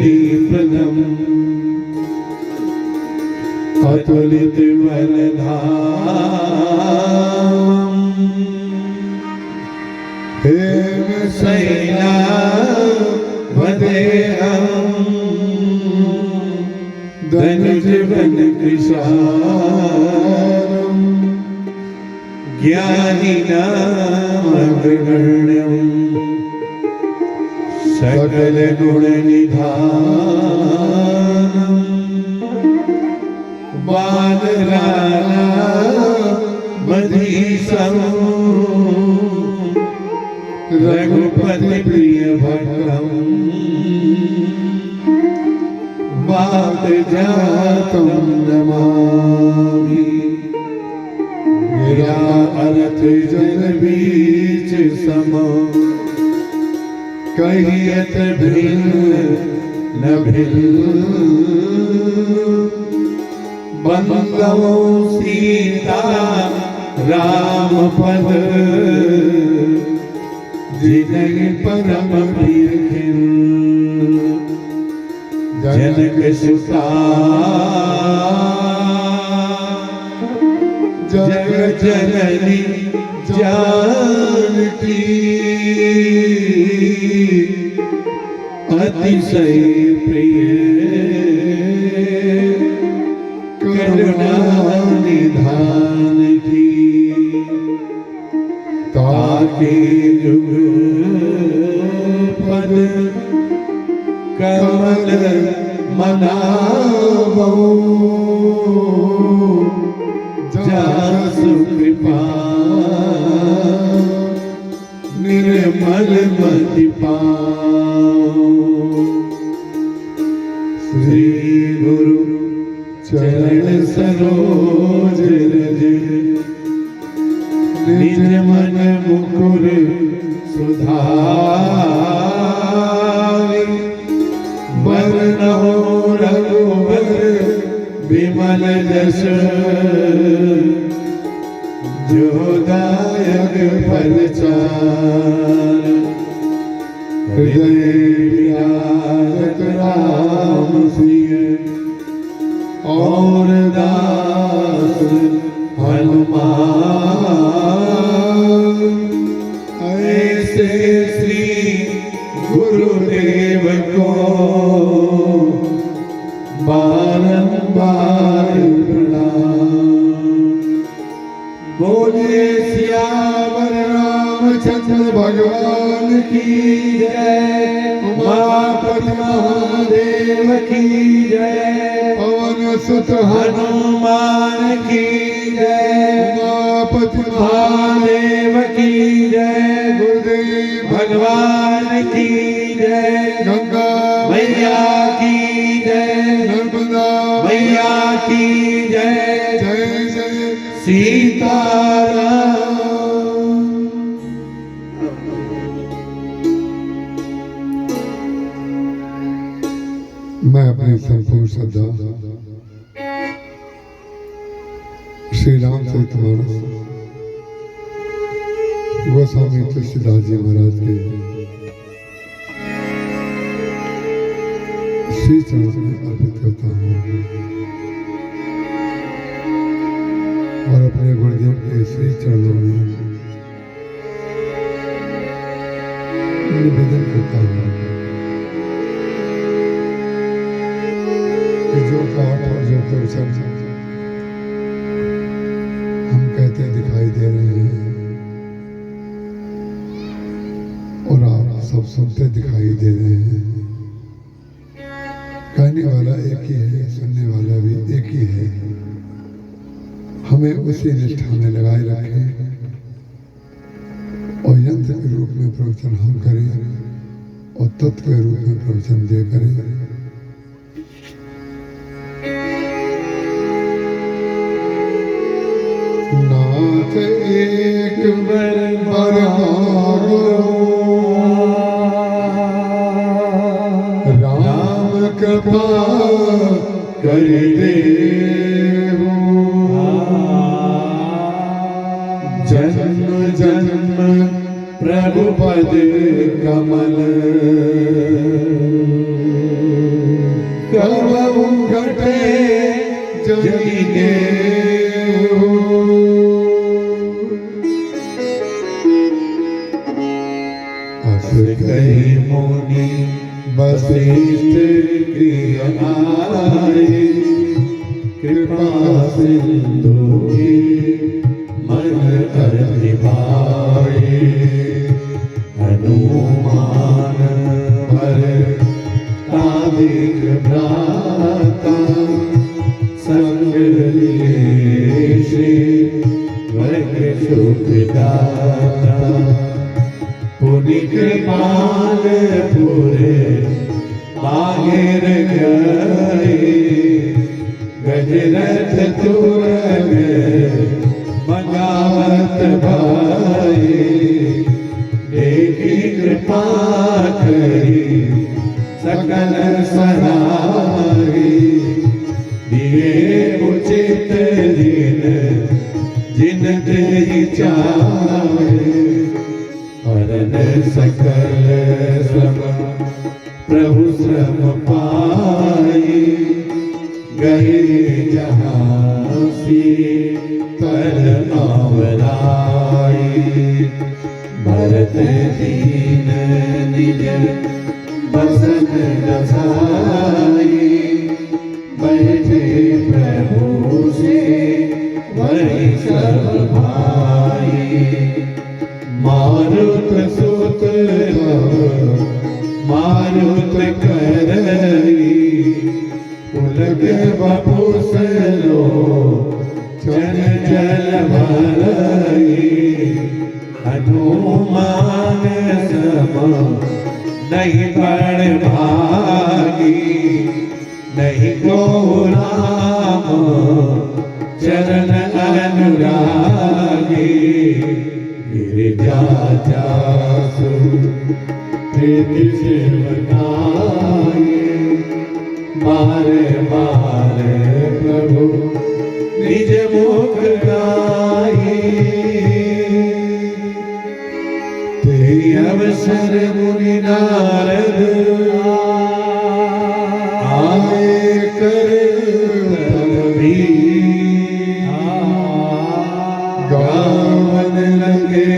दीपनम अतुलित बलधाम हेम शैला वदेहम धनुज बन कृशारम ज्ञानिनामग्रगण्यम सकल गुण निधानम बादराना मधीसम रघुपति प्रिय भक्तम वात जातम नमामि मेरा अर्थ जन बीच सम कहियत भिन्न न भिन्न बंदो सीता राम पद जिनहि परम प्रिय जनक सुता जग जननी जानकी अतिशय प्रिय करुणा निधान की ताके जुग पद कमल मनावो जासु कृपा निर्मल मति पाओ श्री गुरु चरण सरोज रज निज मन मुकुर सुधारि वरनौ रघुवर विमल जस जो दायक फलचार हृदय विराजत राम सिंह और दास हनुमान ऐसे श्री गुरुदेव को बारंबार प्रणाम। बोले सियावर रामचंद्र भगवान की जय, उमापति महादेव की जय, पवन सुत हनुमान की जय, उमापति महादेव की जय, गुरुदेव भगवान की जय, गंगा मैया की जय, नर्मदा मैया की जय, जय जय सीताराम। मैं अपनी संपूर्ण श्रद्धा श्री रामचरितमानस गोस्वामी तुलसीदास जी महाराज के श्री चरणों में अर्पित करता हूँ और अपने गुरुदेव के श्री चरणों में निवेदन करता हूँ कि जो पाठ और जो प्रवचन हम कहते दिखाई दे रहे हैं और आप सब सुनते दिखाई दे रहे हैं, कहने वाला एक ही है, सुनने वाला भी एक ही है। हमें उसी निष्ठा में लगाए रखें और यंत्र के रूप में प्रवचन हम करें और तत्व के रूप में प्रवचन दे करें। नाथ एक बार राम कृपा कर दे, जन्म जन्म प्रभु पद कमल कवौ घटे जनिने अस कही मुनि वशिष्ठ गृह आए कृपा सिंधु मन अधिभाए हनुमान भर तादिक भ्राता संग लिए श्री वर्ग सुख दाता पुनि कृपाल पुरे बाहिर गए गजरथ तुरग मंगावत भाई देखी कृपा करी सकल सहारी दिए उचित दिन जिन तेरी चाहे हरन सकल श्रम प्रभु श्रम पाई गए जहाँ सी कर आवलाई भरत दीन निज बसन रसाई बैठे प्रभु से वही सब भाई मारुत सुत मारुत करई पुलक बपु सलो चन जल भरई हनुमान सम नहीं पड़ भागी नहीं को राम चरण अनुरागी गिरिजा जासु प्रीति सेवकाई मारे मारे प्रभु निज मुख गाई ते अवसर मुनि नारद आए कर भी गावन लगे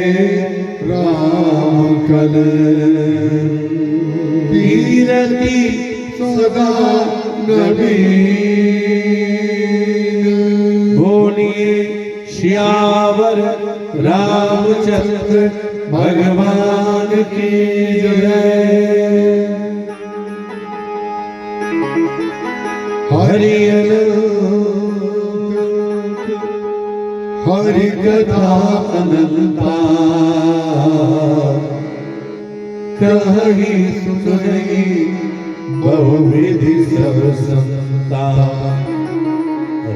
राम कल कीरति सदा नवीन बोलिए श्यावर रामचंद्र भगवान की जय। हरि हरि कथा अनंता कही सुनई बहुविधि सब संता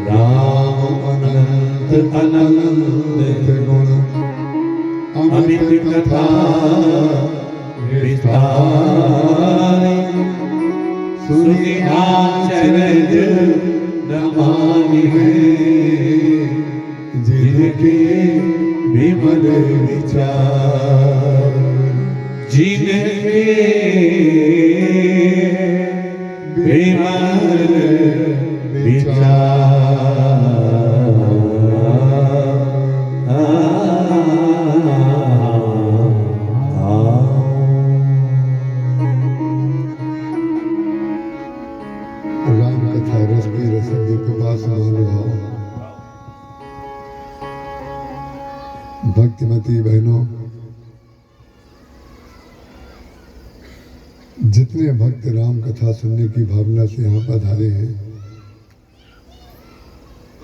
राम अनंत अनंत गुण अमित कथा विस्तार सुनि आचरज नमानि जिनके विमल विचार जिनके विमल विचार राम कथा रस की रसद पिपास महानुभाव भक्तिमती बहनों, जितने भक्त राम कथा सुनने की भावना से यहाँ पधारे हैं,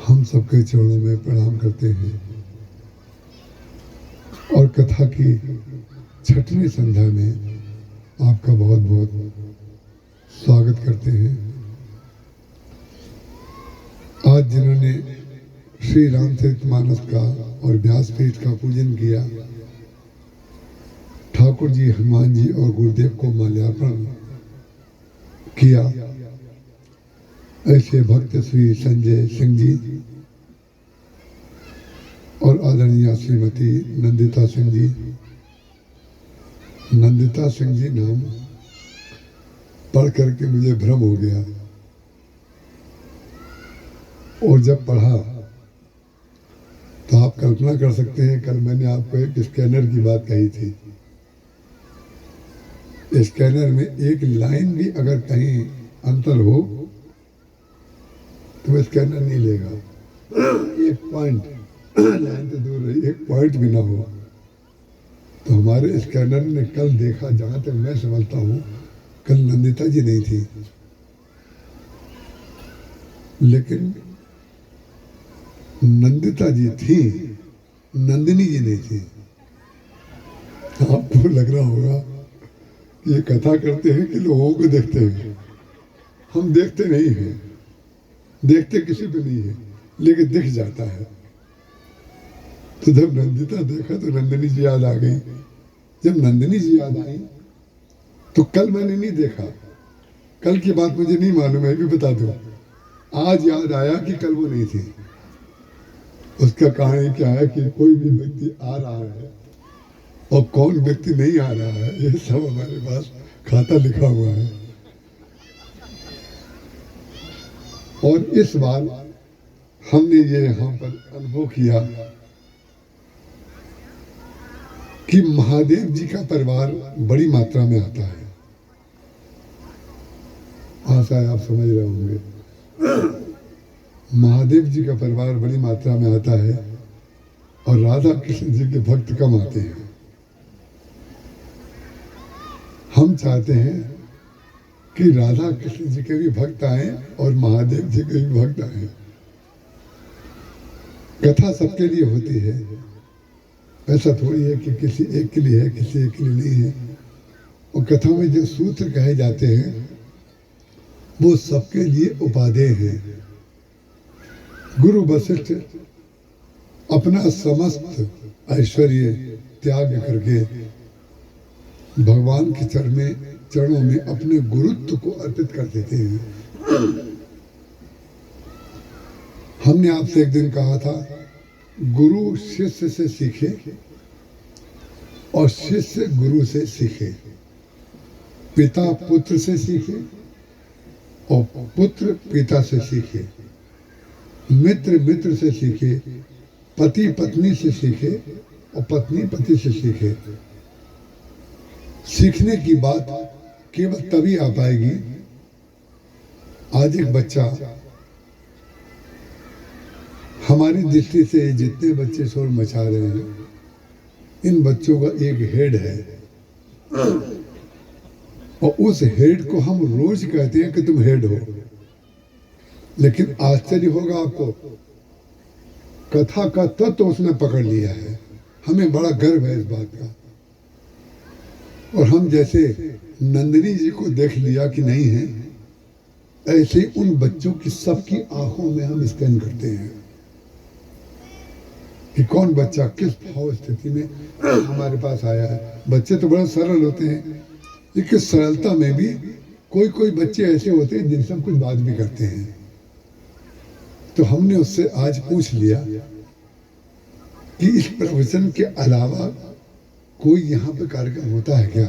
हम सबके चरणों में प्रणाम करते हैं और कथा की छठवीं संध्या में आपका बहुत बहुत स्वागत करते हैं। आज जिन्होंने श्री रामचरितमानस का और व्यासपीठ का पूजन किया, ठाकुर जी, हनुमान जी और गुरुदेव को माल्यार्पण किया, ऐसे भक्त श्री संजय सिंह जी और आदरणीय श्रीमती नंदिता सिंह जी नंदिता सिंह जी नाम पढ़ करके मुझे भ्रम हो गया, और जब पढ़ा तो आप कल्पना कर सकते हैं, कल मैंने आपको एक स्कैनर की बात कही थी। स्कैनर में एक लाइन भी अगर कहीं अंतर हो तो वो स्कैनर नहीं लेगा। एक पॉइंट, लाइन तो दूर रही, एक पॉइंट भी ना हो तो हमारे स्कैनर ने कल देखा, जहां तक मैं समझता हूं कल नंदिता जी नहीं थी, लेकिन नंदिता जी थी, नंदिनी जी नहीं थी। आपको लग रहा होगा कि ये कथा करते हैं कि लोगों को देखते हैं। हम देखते नहीं हैं, देखते किसी को नहीं है, लेकिन दिख जाता है। तो जब नंदिता देखा तो नंदिनी जी याद आ गई। जब नंदिनी जी याद आई तो कल मैंने नहीं देखा, कल की बात मुझे नहीं मालूम है, भी बता दो। आज याद आया कि कल वो नहीं थी। उसका कहानी क्या है कि कोई भी व्यक्ति आ रहा है और कौन व्यक्ति नहीं आ रहा है, ये सब हमारे पास खाता लिखा हुआ है। और इस बार हमने ये यहाँ पर अनुभव किया कि महादेव जी का परिवार बड़ी मात्रा में आता है। आशा है आप समझ रहे होंगे। महादेव जी का परिवार बड़ी मात्रा में आता है और राधा कृष्ण जी के भक्त कम आते हैं। हम चाहते हैं कि राधा कृष्ण जी के भी भक्त आए और महादेव जी के भी भक्त आए। कथा सबके लिए होती है, ऐसा थोड़ी है कि किसी एक के लिए है, किसी एक के लिए नहीं है। और कथा में जो सूत्र कहे जाते हैं वो सबके लिए उपादेय हैं। गुरु वशिष्ठ अपना समस्त ऐश्वर्य त्याग करके भगवान के चरणों में अपने गुरुत्व को अर्पित कर देते हैं। हमने आपसे एक दिन कहा था, गुरु शिष्य से सीखे और शिष्य गुरु से सीखे, पिता पुत्र से सीखे और पुत्र पिता से सीखे, मित्र मित्र से सीखे, पति पत्नी से सीखे और पत्नी पति से सीखे। सीखने की बात केवल तभी आ पाएगी। आज एक बच्चा, हमारी दृष्टि से जितने बच्चे शोर मचा रहे हैं, इन बच्चों का एक हेड है और उस हेड को हम रोज कहते हैं कि तुम हेड हो। लेकिन आश्चर्य होगा आपको, कथा का तत्व तो उसने पकड़ लिया है। हमें बड़ा गर्व है इस बात का। और हम जैसे नंदिनी जी को देख लिया कि नहीं है, ऐसे उन बच्चों की सबकी आंखों में हम स्कैन करते हैं कि कौन बच्चा किस भाव स्थिति में हमारे पास आया है। बच्चे तो बड़ा सरल होते हैं, लेकिन सरलता में भी कोई कोई बच्चे ऐसे होते हैं जिनसे हम कुछ बात भी करते हैं। तो हमने उससे आज पूछ लिया कि इस प्रवचन के अलावा कोई यहाँ पे कार्यक्रम होता है क्या।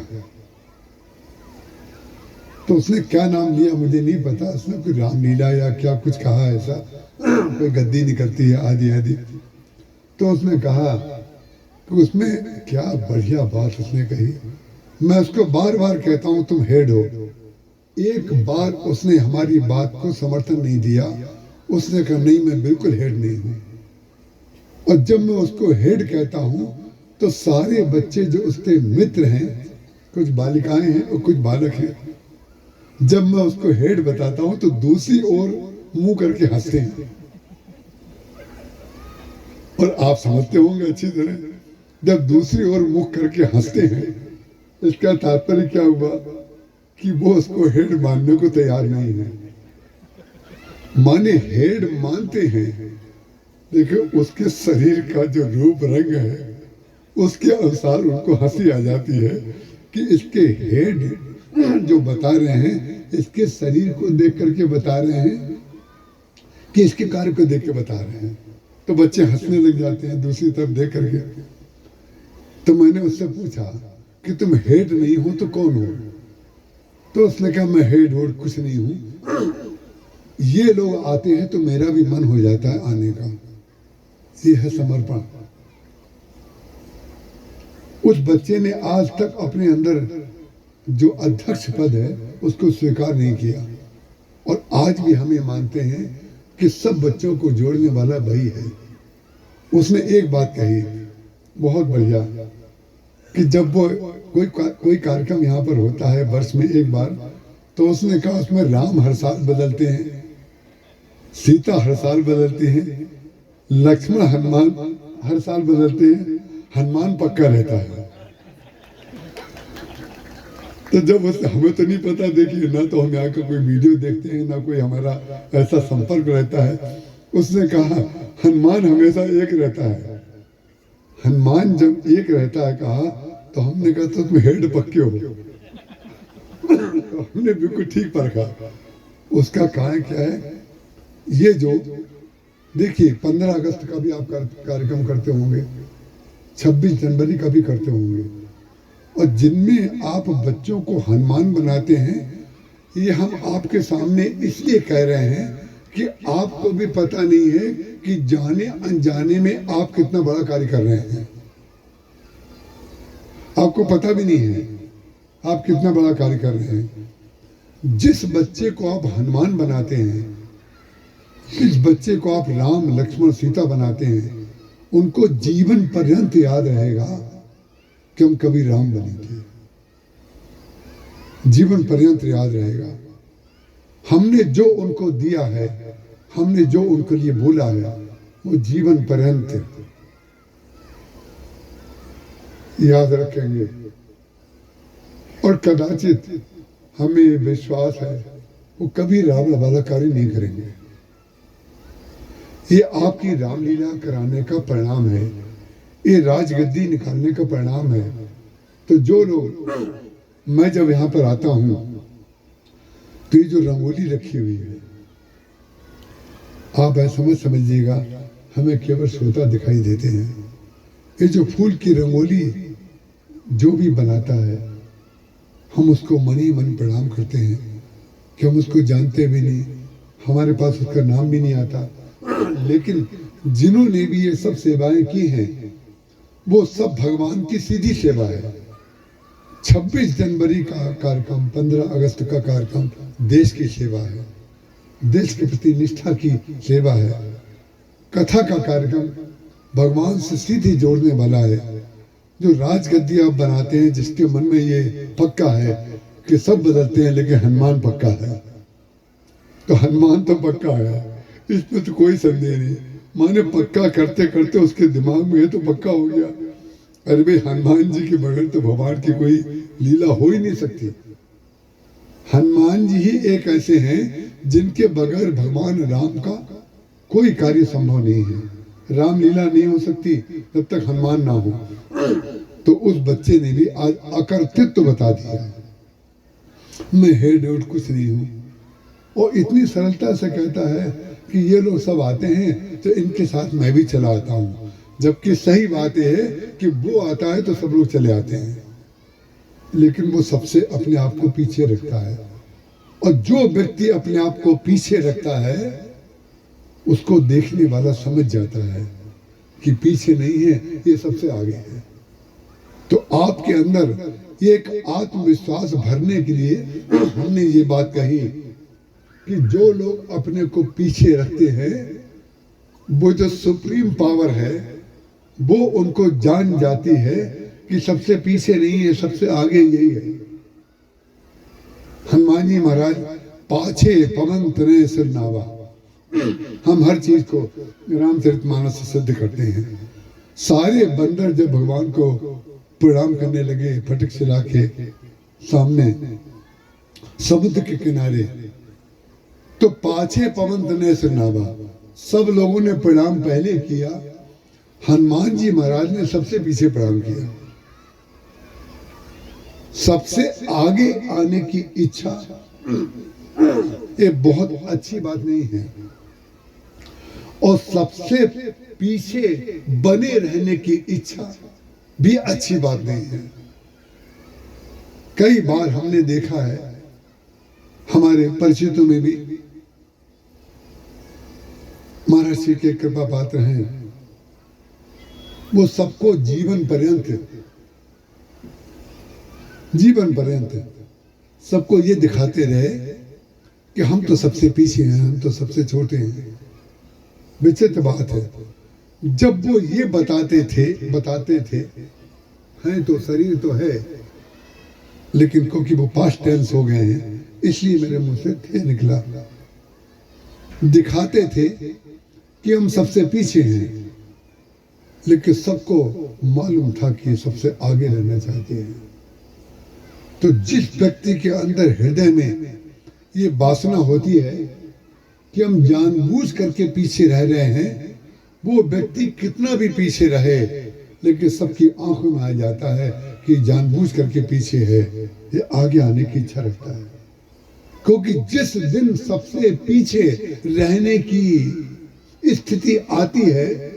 तो उसने क्या नाम लिया मुझे नहीं पता, उसने कोई रामलीला या क्या कुछ कहा, ऐसा कोई गद्दी निकलती है आदि आदि। तो उसने कहा कि उसमें क्या बढ़िया बात उसने कही। मैं उसको बार बार कहता हूं तुम हेड हो, एक बार उसने हमारी बात को समर्थन नहीं दिया। उसने कहा नहीं मैं बिल्कुल हेड नहीं हूं। और जब मैं उसको हेड कहता हूं तो सारे बच्चे जो उसके मित्र हैं, कुछ बालिकाएं हैं और कुछ बालक हैं, जब मैं उसको हेड बताता हूं तो दूसरी ओर मुंह करके हंसते हैं। और आप समझते होंगे अच्छी तरह, जब दूसरी ओर मुंह करके हंसते हैं, इसका तात्पर्य क्या हुआ कि वो उसको हेड मानने को तैयार नहीं है। माने हेड मानते हैं, लेकिन उसके शरीर का जो रूप रंग है उसके अनुसार उनको हंसी आ जाती है कि इसके हेड जो बता रहे हैं, इसके शरीर को देख करके बता रहे हैं कि इसके कार्य को देख के बता रहे हैं। तो बच्चे हंसने लग जाते हैं दूसरी तरफ देख करके। तो मैंने उससे पूछा कि तुम हेड नहीं हो तो कौन हो? तो उसने कहा मैं हेड होड कुछ नहीं हूं, ये लोग आते हैं तो मेरा भी मन हो जाता है आने का। ये है समर्पण। उस बच्चे ने आज तक अपने अंदर जो अध्यक्ष पद है उसको स्वीकार नहीं किया, और आज भी हमें मानते हैं कि सब बच्चों को जोड़ने वाला वही है। उसने एक बात कही बहुत बढ़िया, कि जब वो कोई कार्यक्रम यहाँ पर होता है वर्ष में एक बार, तो उसने कहा उसमें राम हर साल बदलते हैं, सीता हर साल बदलती हैं, लक्ष्मण हनुमान हर साल बदलते हैं, हनुमान पक्का रहता है। तो जब हमें तो नहीं पता, देखिए ना तो हम यहाँ का कोई वीडियो देखते हैं ना कोई हमारा ऐसा संपर्क रहता है। उसने कहा हनुमान हमेशा एक रहता है। हनुमान जब एक रहता है कहा, तो हमने कहा तो तुम हेड पक्के हो। तो हमने बिल्कुल ठीक परखा। उसका कारण क्या है? ये जो देखिए 15 अगस्त का भी आप कार्यक्रम करते होंगे, 26 जनवरी का भी करते होंगे, और जिनमें आप बच्चों को हनुमान बनाते हैं, ये हम आपके सामने इसलिए कह रहे हैं कि आपको भी पता नहीं है कि जाने अनजाने में आप कितना बड़ा कार्य कर रहे हैं। आपको पता भी नहीं है आप कितना बड़ा कार्य कर रहे हैं। जिस बच्चे को आप हनुमान बनाते हैं, जिस बच्चे को आप राम लक्ष्मण सीता बनाते हैं, उनको जीवन पर्यंत याद रहेगा कि हम कभी राम बनेंगे। जीवन पर्यंत याद रहेगा। हमने जो उनको दिया है, हमने जो उनके लिए बोला है, वो जीवन पर्यंत याद रखेंगे। और कदाचित हमें विश्वास है वो कभी रावण वाला कार्य नहीं करेंगे। ये आपकी रामलीला कराने का परिणाम है, ये राजगद्दी निकालने का परिणाम है। तो जो लोग, मैं जब यहाँ पर आता हूँ तो ये जो रंगोली रखी हुई है, आप ऐसा मत समझिएगा हमें केवल श्रोता दिखाई देते हैं। ये जो फूल की रंगोली जो भी बनाता है, हम उसको मन ही मन प्रणाम करते हैं कि हम उसको जानते भी नहीं, हमारे पास उसका नाम भी नहीं आता। लेकिन जिन्होंने भी ये सब सेवाएं की हैं, वो सब भगवान की सीधी सेवा है। 26 जनवरी का कार्यक्रम, 15 अगस्त का कार्यक्रम देश की सेवा है, देश के प्रति निष्ठा की सेवा है। कथा का कार्यक्रम भगवान से सीधे जोड़ने वाला है। जो राजगद्दी आप बनाते हैं, जिसके मन में ये पक्का है कि सब बदलते हैं लेकिन हनुमान पक्का है, तो हनुमान तो पक्का है, इसमें तो कोई संदेह नहीं। माने पक्का करते करते उसके दिमाग में है तो पक्का हो गया। अरे भाई, हनुमान जी के बगैर तो भगवान की कोई लीला हो ही नहीं सकती। हनुमान जी ही एक ऐसे हैं जिनके बगैर भगवान राम का कोई कार्य संभव नहीं है। रामलीला नहीं हो सकती जब तक हनुमान ना हो। तो उस बच्चे ने भी आज अकर्तृत्व बता दिया, मैं हेड वेड कुछ नहीं हूं, और इतनी सरलता से कहता है कि ये लोग सब आते हैं तो इनके साथ मैं भी चला आता हूं। जबकि सही बात यह है कि वो आता है तो सब लोग चले आते हैं, लेकिन वो सबसे अपने आप को पीछे रखता है। और जो व्यक्ति अपने आप को पीछे रखता है, उसको देखने वाला समझ जाता है कि पीछे नहीं है, ये सबसे आगे है। तो आपके अंदर एक आत्मविश्वास भरने के लिए हमने ये बात कही कि जो लोग अपने को पीछे रखते हैं, वो जो सुप्रीम पावर है वो उनको जान जाती है कि सबसे पीछे नहीं है, सबसे आगे यही है। हनुमान जी महाराज पाछे पवन तने सिर नावा, हम हर चीज को रामचरितमानस से सिद्ध करते हैं। सारे बंदर जब भगवान को प्रणाम करने लगे फटक शिला के सामने समुद्र के किनारे, तो पाछे पवन तने सिर नावा, सब लोगों ने प्रणाम पहले किया, हनुमान जी महाराज ने सबसे पीछे प्रणाम किया। सबसे आगे आने की इच्छा ये बहुत अच्छी बात नहीं है, और सबसे पीछे बने रहने की इच्छा भी अच्छी बात नहीं है। कई बार हमने देखा है, हमारे परिचितों में भी महर्षि के कृपा पात्र हैं, वो सबको जीवन पर्यंत सबको ये दिखाते रहे कि हम तो सबसे पीछे हैं, हम तो सबसे छोटे हैं। विचित्र बात है, जब वो ये बताते थे हैं तो शरीर तो है, लेकिन क्योंकि वो पास्ट टेंस हो गए हैं इसलिए मेरे मुंह से थे निकला। दिखाते थे कि हम सबसे पीछे हैं, लेकिन सबको मालूम था कि सबसे आगे रहना चाहते हैं। तो जिस व्यक्ति के अंदर हृदय में ये वासना होती है कि हम जानबूझ करके पीछे रह रहे हैं, वो व्यक्ति कितना भी पीछे रहे लेकिन सबकी आंखों में आ जाता है कि जानबूझ करके पीछे है, ये आगे आने की इच्छा रखता है। क्योंकि जिस दिन सबसे पीछे रहने की स्थिति आती है,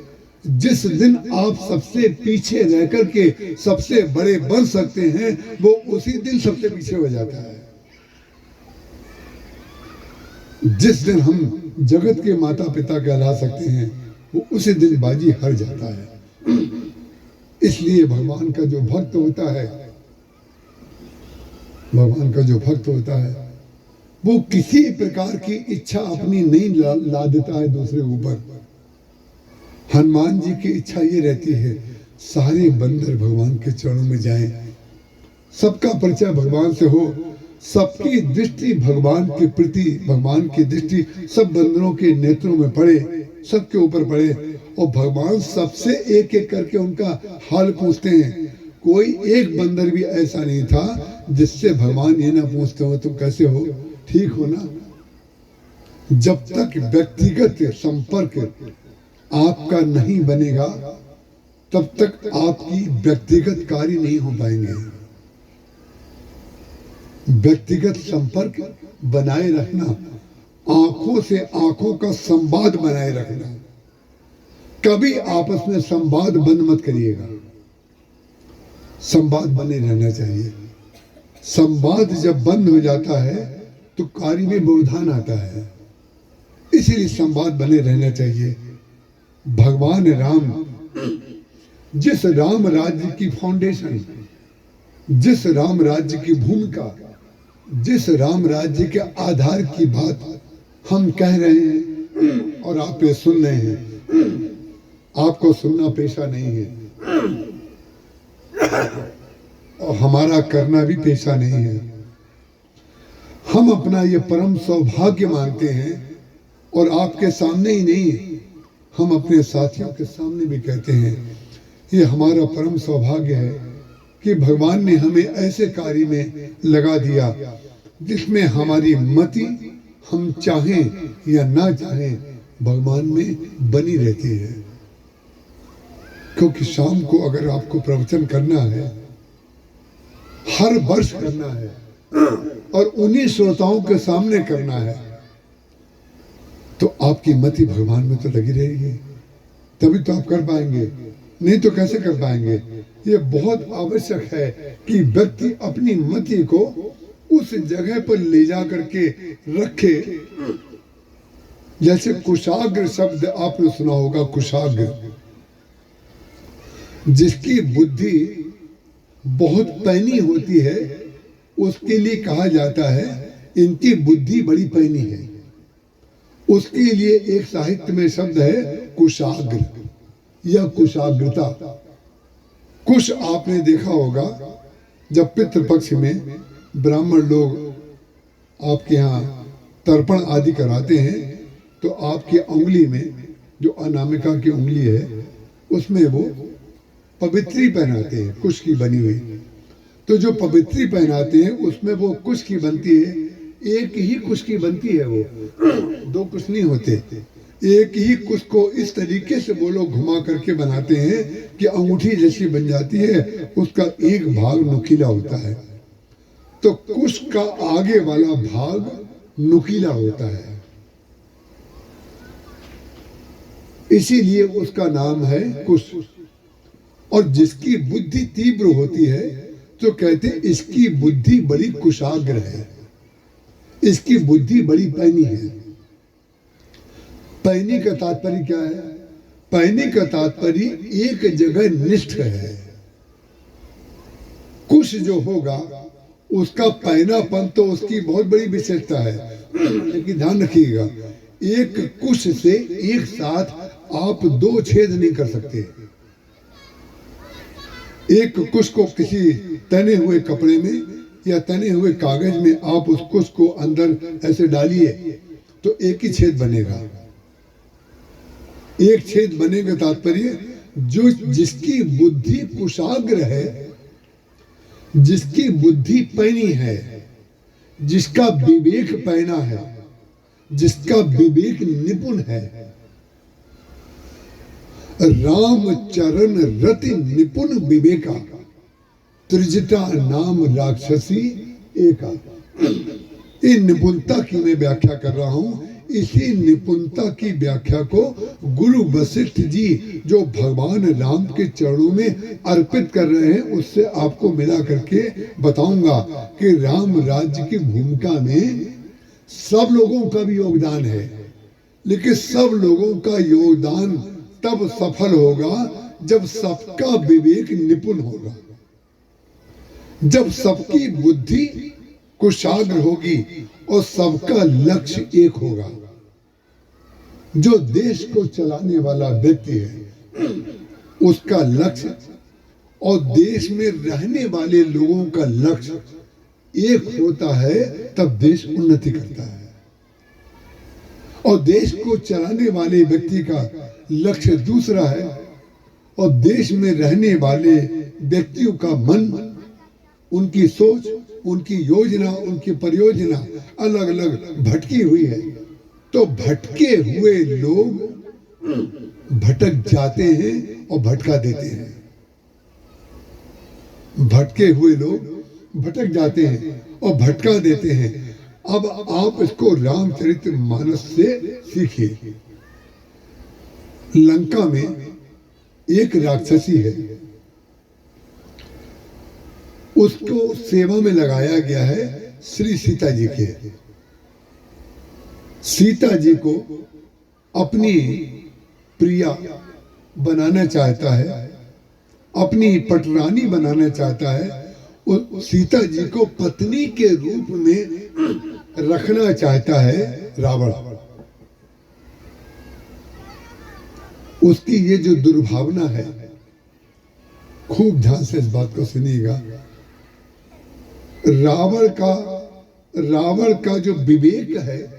जिस दिन आप सबसे पीछे रह करके सबसे बड़े बन सकते हैं, वो उसी दिन सबसे पीछे हो जाता है। जिस दिन हम जगत के माता पिता कहला सकते हैं, वो उसी दिन बाजी हार जाता है। इसलिए भगवान का जो भक्त होता है, वो किसी प्रकार की इच्छा अपनी नहीं लादता है दूसरे ऊपर। हनुमान जी की इच्छा ये रहती है, सारे बंदर भगवान के चरणों में जाएं, सबका परिचय भगवान से हो, सबकी दृष्टि भगवान के प्रति, भगवान की दृष्टि सब बंदरों के नेत्रों में पड़े, सबके ऊपर पड़े, और भगवान सबसे एक एक करके उनका हाल पूछते हैं। कोई एक बंदर भी ऐसा नहीं था जिससे भगवान ये ना पूछते हो तुम कैसे हो, ठीक हो ना। जब तक व्यक्तिगत संपर्क आपका नहीं बनेगा, तब तक आपकी व्यक्तिगत कार्य नहीं हो पाएंगे। व्यक्तिगत संपर्क बनाए रखना, आंखों से आंखों का संवाद बनाए रखना। कभी आपस में संवाद बंद मत करिएगा, संवाद बने रहना चाहिए। संवाद जब बंद हो जाता है तो कार्य में व्यवधान आता है, इसीलिए संवाद बने रहना चाहिए। भगवान राम, जिस राम राज्य की फाउंडेशन, जिस राम राज्य की भूमिका, जिस राम राज्य के आधार की बात हम कह रहे हैं और आप ये सुन रहे हैं, आपको सुनना पेशा नहीं है और हमारा करना भी पेशा नहीं है। हम अपना ये परम सौभाग्य मानते हैं, और आपके सामने ही नहीं, हम अपने साथियों के सामने भी कहते हैं, ये हमारा परम सौभाग्य है कि भगवान ने हमें ऐसे कार्य में लगा दिया जिसमें हमारी मति, हम चाहें या ना चाहें, भगवान में बनी रहती है। क्योंकि शाम को अगर आपको प्रवचन करना है, हर वर्ष करना है, और उन्हीं श्रोताओं के सामने करना है, तो आपकी मति भगवान में तो लगी रहेगी, तभी तो आप कर पाएंगे, नहीं तो कैसे कर पाएंगे। ये बहुत आवश्यक है कि व्यक्ति अपनी मति को उस जगह पर ले जा करके रखे। जैसे कुशाग्र शब्द आपने सुना होगा, कुशाग्र, जिसकी बुद्धि बहुत पैनी होती है, उसके लिए कहा जाता है इनकी बुद्धि बड़ी पैनी है। उसके लिए एक साहित्य में शब्द है कुशाग्र या कुशाग्रता। कुश आपने देखा होगा, जब पितृपक्ष में ब्राह्मण लोग आपके यहाँ तर्पण आदि कराते हैं, तो आपकी उंगली में जो अनामिका की उंगली है, उसमें वो पवित्री पहनाते हैं, कुश की बनी हुई। तो जो पवित्री पहनाते हैं उसमें वो कुश की बनती है, एक ही कुश की बनती है, वो दो कुश नहीं होते। एक ही कुश को इस तरीके से वो लोग घुमा करके बनाते हैं कि अंगूठी जैसी बन जाती है, उसका एक भाग नुकीला होता है, तो कुश का आगे वाला भाग नुकीला होता है, इसीलिए उसका नाम है कुश। और जिसकी बुद्धि तीव्र होती है तो कहते इसकी बुद्धि बड़ी कुशाग्र है, इसकी बुद्धि बड़ी पैनी है। पैनी का तात्पर्य क्या है? पैनी का तात्पर्य एक जगह निष्ठ है। कुश जो होगा उसका पैनापन तो उसकी बहुत बड़ी विशेषता है, लेकिन ध्यान रखिएगा एक कुश से एक साथ आप दो छेद नहीं कर सकते। एक कुश को किसी तने हुए कपड़े में या तने हुए कागज में आप उस कुश को अंदर ऐसे डालिए तो एक ही छेद बनेगा। एक छेद बनेगा तात्पर्य जो जिसकी बुद्धि कुशाग्र है, जिसकी बुद्धि पैनी है, जिसका विवेक पैना है, जिसका विवेक निपुण है। राम चरण रति निपुण विवेका, त्रिजटा नाम राक्षसी एका। इन निपुणता की मैं व्याख्या कर रहा हूं। इसी निपुणता की व्याख्या को गुरु वशिष्ठ जी जो भगवान राम के चरणों में अर्पित कर रहे हैं उससे आपको मिला करके बताऊंगा कि राम राज्य की भूमिका में सब लोगों का भी योगदान है, लेकिन सब लोगों का योगदान तब सफल होगा जब सबका विवेक निपुण होगा, जब सबकी बुद्धि कुशाग्र होगी और सबका लक्ष्य एक होगा। जो देश को चलाने वाला व्यक्ति है उसका लक्ष्य और देश में रहने वाले लोगों का लक्ष्य एक होता है, तब देश उन्नति करता है। और देश को चलाने वाले व्यक्ति का लक्ष्य दूसरा है और देश में रहने वाले व्यक्तियों का मन, उनकी सोच, उनकी योजना, उनकी परियोजना अलग अलग भटकी हुई है। तो भटके हुए लोग भटक जाते हैं और भटका देते हैं। भटके हुए लोग भटक जाते हैं और भटका देते हैं। अब आप इसको रामचरितमानस से सीखिए। लंका में एक राक्षसी है, उसको सेवा में लगाया गया है श्री सीता जी के। सीता जी को अपनी प्रिया बनाना चाहता है, अपनी पटरानी बनाना चाहता है। सीता जी को पत्नी के रूप में रखना चाहता है रावण। उसकी ये जो दुर्भावना है, खूब ध्यान से इस बात को सुनिएगा। रावण का जो विवेक है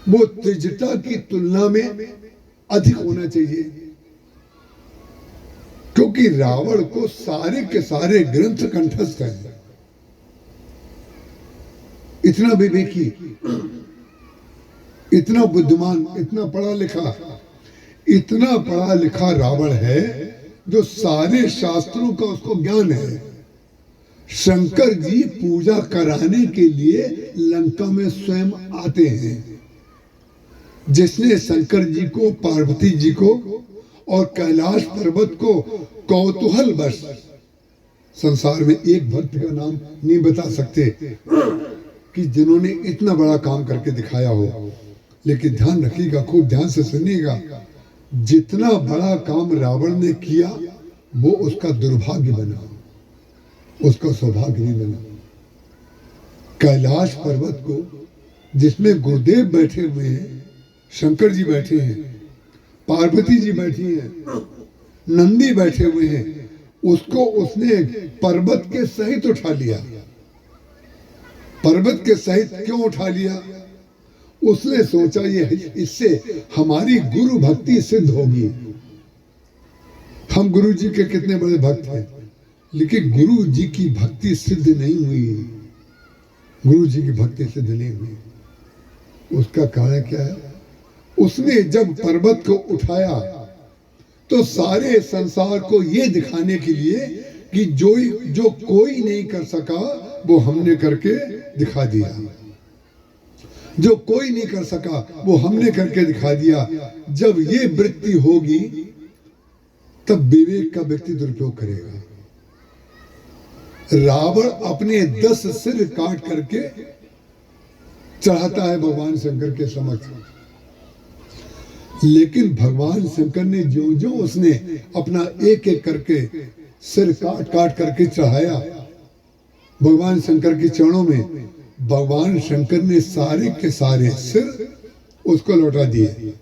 वो त्रिजटा की तुलना में अधिक होना चाहिए, क्योंकि रावण को सारे के सारे ग्रंथ कंठस्थ हैं। इतना विवेकी, इतना बुद्धिमान, इतना पढ़ा लिखा रावण है जो सारे शास्त्रों का उसको ज्ञान है। शंकर जी पूजा कराने के लिए लंका में स्वयं आते हैं। जिसने शंकर जी को, पार्वती जी को और कैलाश पर्वत को कौतूहल बस, संसार में एक भक्त का नाम नहीं बता सकते कि जिन्होंने इतना बड़ा काम करके दिखाया हो। लेकिन ध्यान रखिएगा, खूब ध्यान से सुनिएगा, जितना बड़ा काम रावण ने किया वो उसका दुर्भाग्य बना, उसका सौभाग्य नहीं बना। कैलाश पर्वत को जिसमें गुरुदेव बैठे हुए हैं, शंकर जी बैठे हैं, पार्वती जी बैठी हैं, नंदी बैठे हुए हैं, उसको उसने पर्वत के सहित उठा लिया। पर्वत के सहित क्यों उठा लिया? उसने सोचा ये इससे हमारी गुरु भक्ति सिद्ध होगी। हम गुरु जी के कितने बड़े भक्त हैं, लेकिन गुरु जी की भक्ति सिद्ध नहीं हुई। गुरु जी की भक्ति सिद्ध नहीं हुई। उसका कारण क्या है? उसने जब पर्वत को उठाया तो सारे संसार को ये दिखाने के लिए कि जो कोई नहीं कर सका वो हमने करके दिखा दिया। जो कोई नहीं कर सका वो हमने करके दिखा दिया। जब ये वृत्ति होगी तब विवेक का व्यक्ति दुरुपयोग करेगा। रावण अपने 10 सिर काट करके चढ़ाता है भगवान शंकर के समक्ष, लेकिन भगवान शंकर ने जो जो उसने अपना एक एक करके सिर काट काट करके चढ़ाया भगवान शंकर के चरणों में, भगवान शंकर ने सारे के सारे सिर उसको लौटा दिए।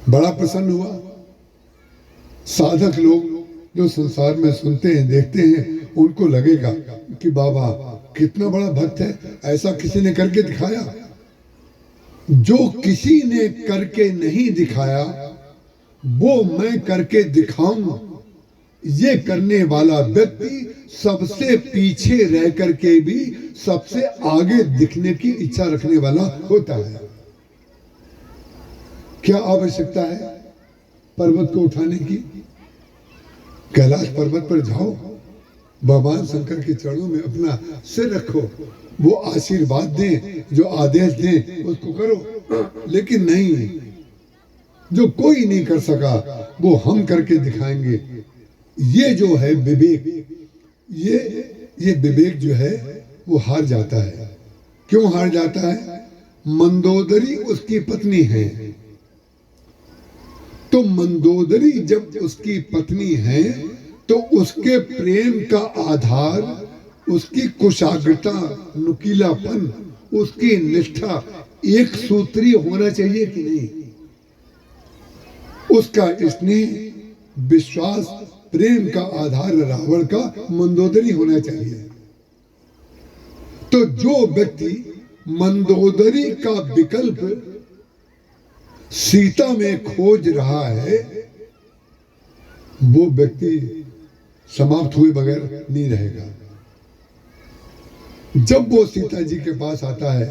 बड़ा प्रसन्न हुआ। साधक लोग जो संसार में सुनते हैं देखते हैं, उनको लगेगा कि बाबा कितना बड़ा भक्त है, ऐसा किसी ने करके दिखाया। जो किसी ने करके नहीं दिखाया वो मैं करके दिखाऊं, ये करने वाला व्यक्ति सबसे पीछे रह करके भी सबसे आगे दिखने की इच्छा रखने वाला होता है। क्या आवश्यकता है पर्वत को उठाने की? कैलाश पर्वत पर जाओ, भगवान शंकर के चरणों में अपना सिर रखो, वो आशीर्वाद दें, जो आदेश दें उसको करो। लेकिन नहीं, जो कोई नहीं कर सका वो हम करके दिखाएंगे। ये जो है विवेक, ये विवेक जो है वो हार जाता है। क्यों हार जाता है? मंदोदरी उसकी पत्नी है, तो मंदोदरी जब उसकी पत्नी है तो उसके प्रेम का आधार उसकी कुशाग्रता, नुकीलापन, उसकी निष्ठा एक सूत्री होना चाहिए कि नहीं? उसका स्नेह, विश्वास, प्रेम का आधार रावण का मंदोदरी होना चाहिए। तो जो व्यक्ति मंदोदरी का विकल्प सीता में खोज रहा है वो व्यक्ति समाप्त हुए बगैर नहीं रहेगा। जब वो सीता जी के पास आता है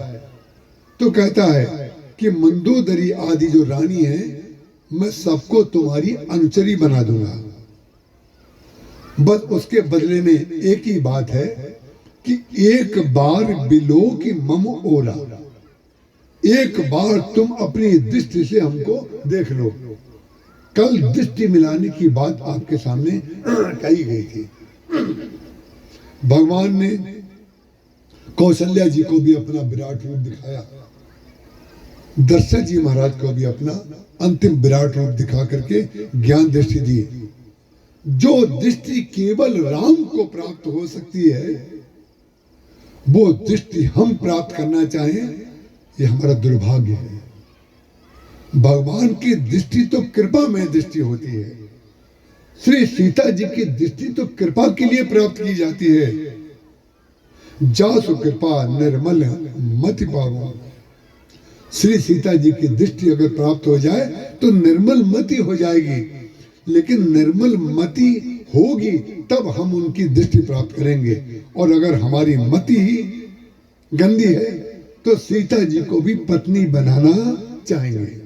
तो कहता है कि मंदोदरी आदि जो रानी है मैं सबको तुम्हारी अनुचरी बना दूंगा, बस उसके बदले में एक ही बात है कि एक बार बिलो की मम ओरा, एक बार तुम अपनी दृष्टि से हमको देख लो। कल दृष्टि मिलाने की बात आपके सामने कही गई थी। भगवान ने कौशल्या जी को भी अपना विराट रूप दिखाया, दशरथ जी महाराज को भी अपना अंतिम विराट रूप दिखा करके ज्ञान दृष्टि दी। जो दृष्टि केवल राम को प्राप्त हो सकती है वो दृष्टि हम प्राप्त करना चाहें ये हमारा दुर्भाग्य है। भगवान की दृष्टि तो कृपा में दृष्टि होती है। श्री सीता जी की दृष्टि तो कृपा के लिए प्राप्त की जाती है। जासु कृपा निर्मल मति पावो। श्री सीता जी की दृष्टि अगर प्राप्त हो जाए तो निर्मल मति हो जाएगी, लेकिन निर्मल मति होगी तब हम उनकी दृष्टि प्राप्त करेंगे। और अगर हमारी मति ही गंदी है तो सीता जी को भी पत्नी बनाना चाहेंगे।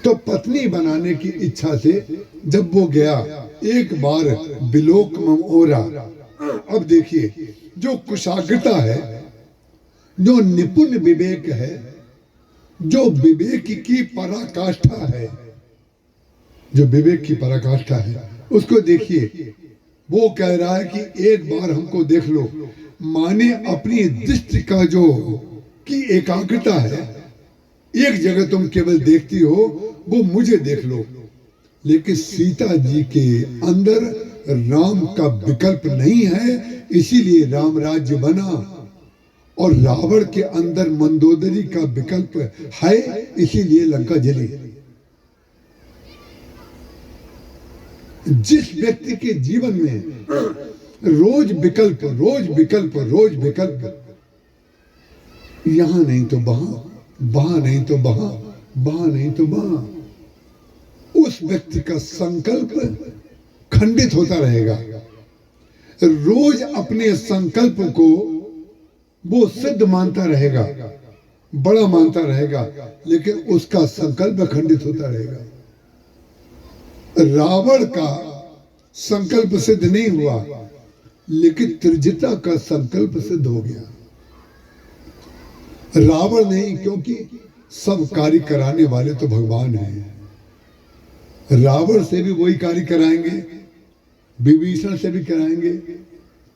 तो पत्नी बनाने की इच्छा से जब वो गया एक बार बिलोक मम ओरा। अब देखिए जो कुशाग्रता है, जो निपुण विवेक है, जो विवेक की पराकाष्ठा है, जो विवेक की पराकाष्ठा है उसको देखिए। वो कह रहा है कि एक बार हमको देख लो, माने अपनी दृष्टि का जो की एकाग्रता है, एक जगह तुम केवल देखती हो वो मुझे देख लो। लेकिन सीता जी के अंदर राम का विकल्प नहीं है, इसीलिए राम राज्य बना। और रावण के अंदर मंदोदरी का विकल्प है, इसीलिए लंका जली। जिस व्यक्ति के जीवन में रोज विकल्प, रोज विकल्प, रोज विकल्प, यहां नहीं तो वहां, वहां नहीं तो वहां, वहां नहीं तो वहां, उस व्यक्ति का संकल्प खंडित होता रहेगा। रोज अपने संकल्प को वो सिद्ध मानता रहेगा, बड़ा मानता रहेगा, लेकिन उसका संकल्प खंडित होता रहेगा। रावण का संकल्प सिद्ध नहीं हुआ, लेकिन त्रिजटा का संकल्प सिद्ध हो गया। रावण नहीं, क्योंकि सब कार्य कराने वाले तो भगवान हैं। रावण से भी वही कार्य कराएंगे विभीषण से भी कराएंगे,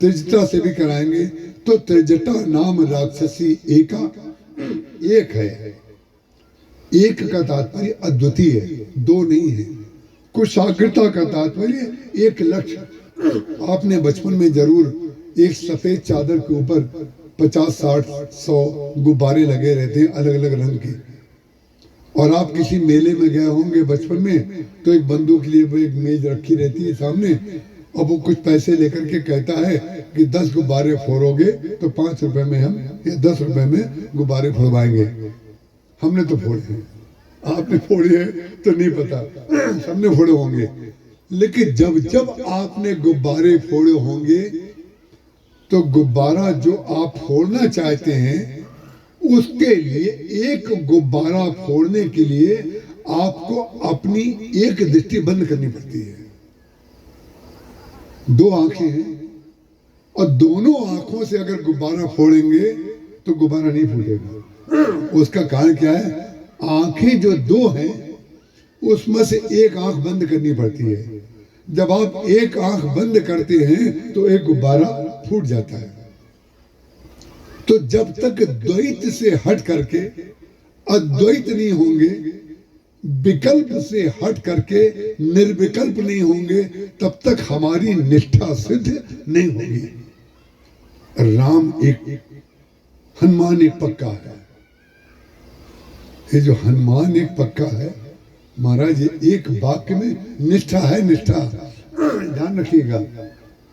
त्रिजटा से भी कराएंगे। तो त्रिजटा नाम राक्षसी एका, एक है। एक का तात्पर्य अद्वितीय है, दो नहीं है। कुशाग्रता का तात्पर्य एक लक्ष्य। आपने बचपन में जरूर एक सफेद चादर के ऊपर 50, 60, 100 गुब्बारे लगे रहते हैं अलग अलग रंग के। और आप किसी मेले में गए होंगे बचपन में, तो एक बंदूक लिए वो एक मेज रखी रहती है सामने, और वो कुछ पैसे लेकर के कहता है कि 10 गुब्बारे फोड़ोगे तो 5 रुपए में हम, या 10 रुपए में गुब्बारे फोड़वाएंगे। हमने तो फोड़े हैं, आपने फोड़े हैं तो नहीं पता, सबने फोड़े होंगे। लेकिन जब जब आपने गुब्बारे फोड़े होंगे, तो गुब्बारा जो आप फोड़ना चाहते हैं, उसके लिए एक गुब्बारा फोड़ने के लिए आपको अपनी एक दृष्टि बंद करनी पड़ती है। 2 आंखें हैं, और दोनों आंखों से अगर गुब्बारा फोड़ेंगे तो गुब्बारा नहीं फूटेगा। उसका कारण क्या है? आंखें जो 2 हैं, उसमें से एक आंख बंद करनी पड़ती है। जब आप एक आंख बंद करते हैं तो एक गुब्बारा फूट जाता है। तो जब तक द्वैत से हट करके अद्वैत नहीं होंगे, विकल्प से हट करके निर्विकल्प नहीं होंगे, तब तक हमारी निष्ठा सिद्ध नहीं होगी। राम एक, हनुमान एक पक्का है। ये जो हनुमान एक पक्का है महाराज, ये एक वाक्य में निष्ठा है। निष्ठा ध्यान रखिएगा।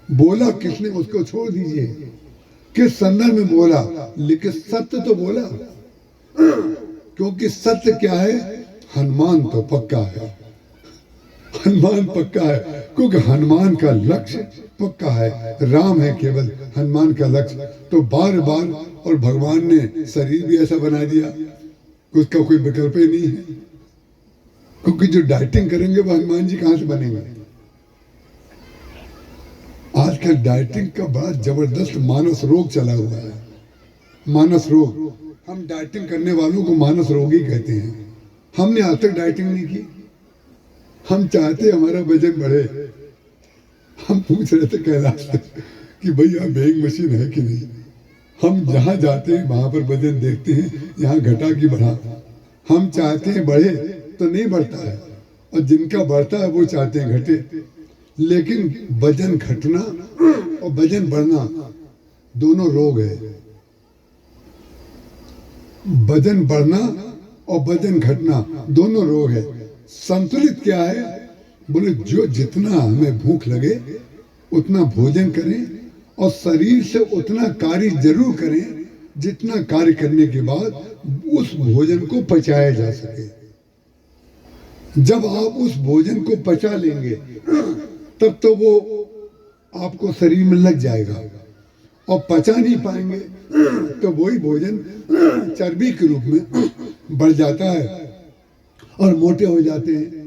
बोला किसने उसको छोड़ दीजिए, किस संदर्भ में बोला, लेकिन सत्य तो बोला। क्योंकि सत्य क्या है? हनुमान तो पक्का है, हनुमान पक्का है, क्योंकि हनुमान का लक्ष्य पक्का है। राम है केवल हनुमान का लक्ष्य। तो बार बार, और भगवान ने शरीर भी ऐसा बना दिया, उसका कोई विकल्प ही नहीं है। क्योंकि जो डाइटिंग करेंगे वो हनुमान जी कहां से बनेंगे? आजकल डाइटिंग का बड़ा जबरदस्त मानस रोग चला हुआ है। मानस रोग, हम डाइटिंग करने वालों को मानस रोगी कहते हैं। हमने आज तक डाइटिंग नहीं की। हम चाहते हमारा वजन बढ़े। हम पूछ रहे थे कैलाश से कि भैया वेइंग मशीन है कि नहीं। हम जहां जाते हैं वहां पर वजन देखते हैं, यहाँ घटा कि बढ़ा। हम चाहते हैं बढ़े तो नहीं बढ़ता है, और जिनका बढ़ता है वो चाहते हैं घटे। लेकिन वजन घटना और वजन बढ़ना दोनों रोग है। वजन बढ़ना और वजन घटना दोनों रोग है। संतुलित क्या है? बोले जो जितना हमें भूख लगे उतना भोजन करें, और शरीर से उतना कार्य जरूर करें जितना कार्य करने के बाद उस भोजन को पचाया जा सके। जब आप उस भोजन को पचा लेंगे तब तो वो आपको शरीर में लग जाएगा, और पचा नहीं पाएंगे तो वही भोजन चर्बी के रूप में बढ़ जाता है और मोटे हो जाते हैं।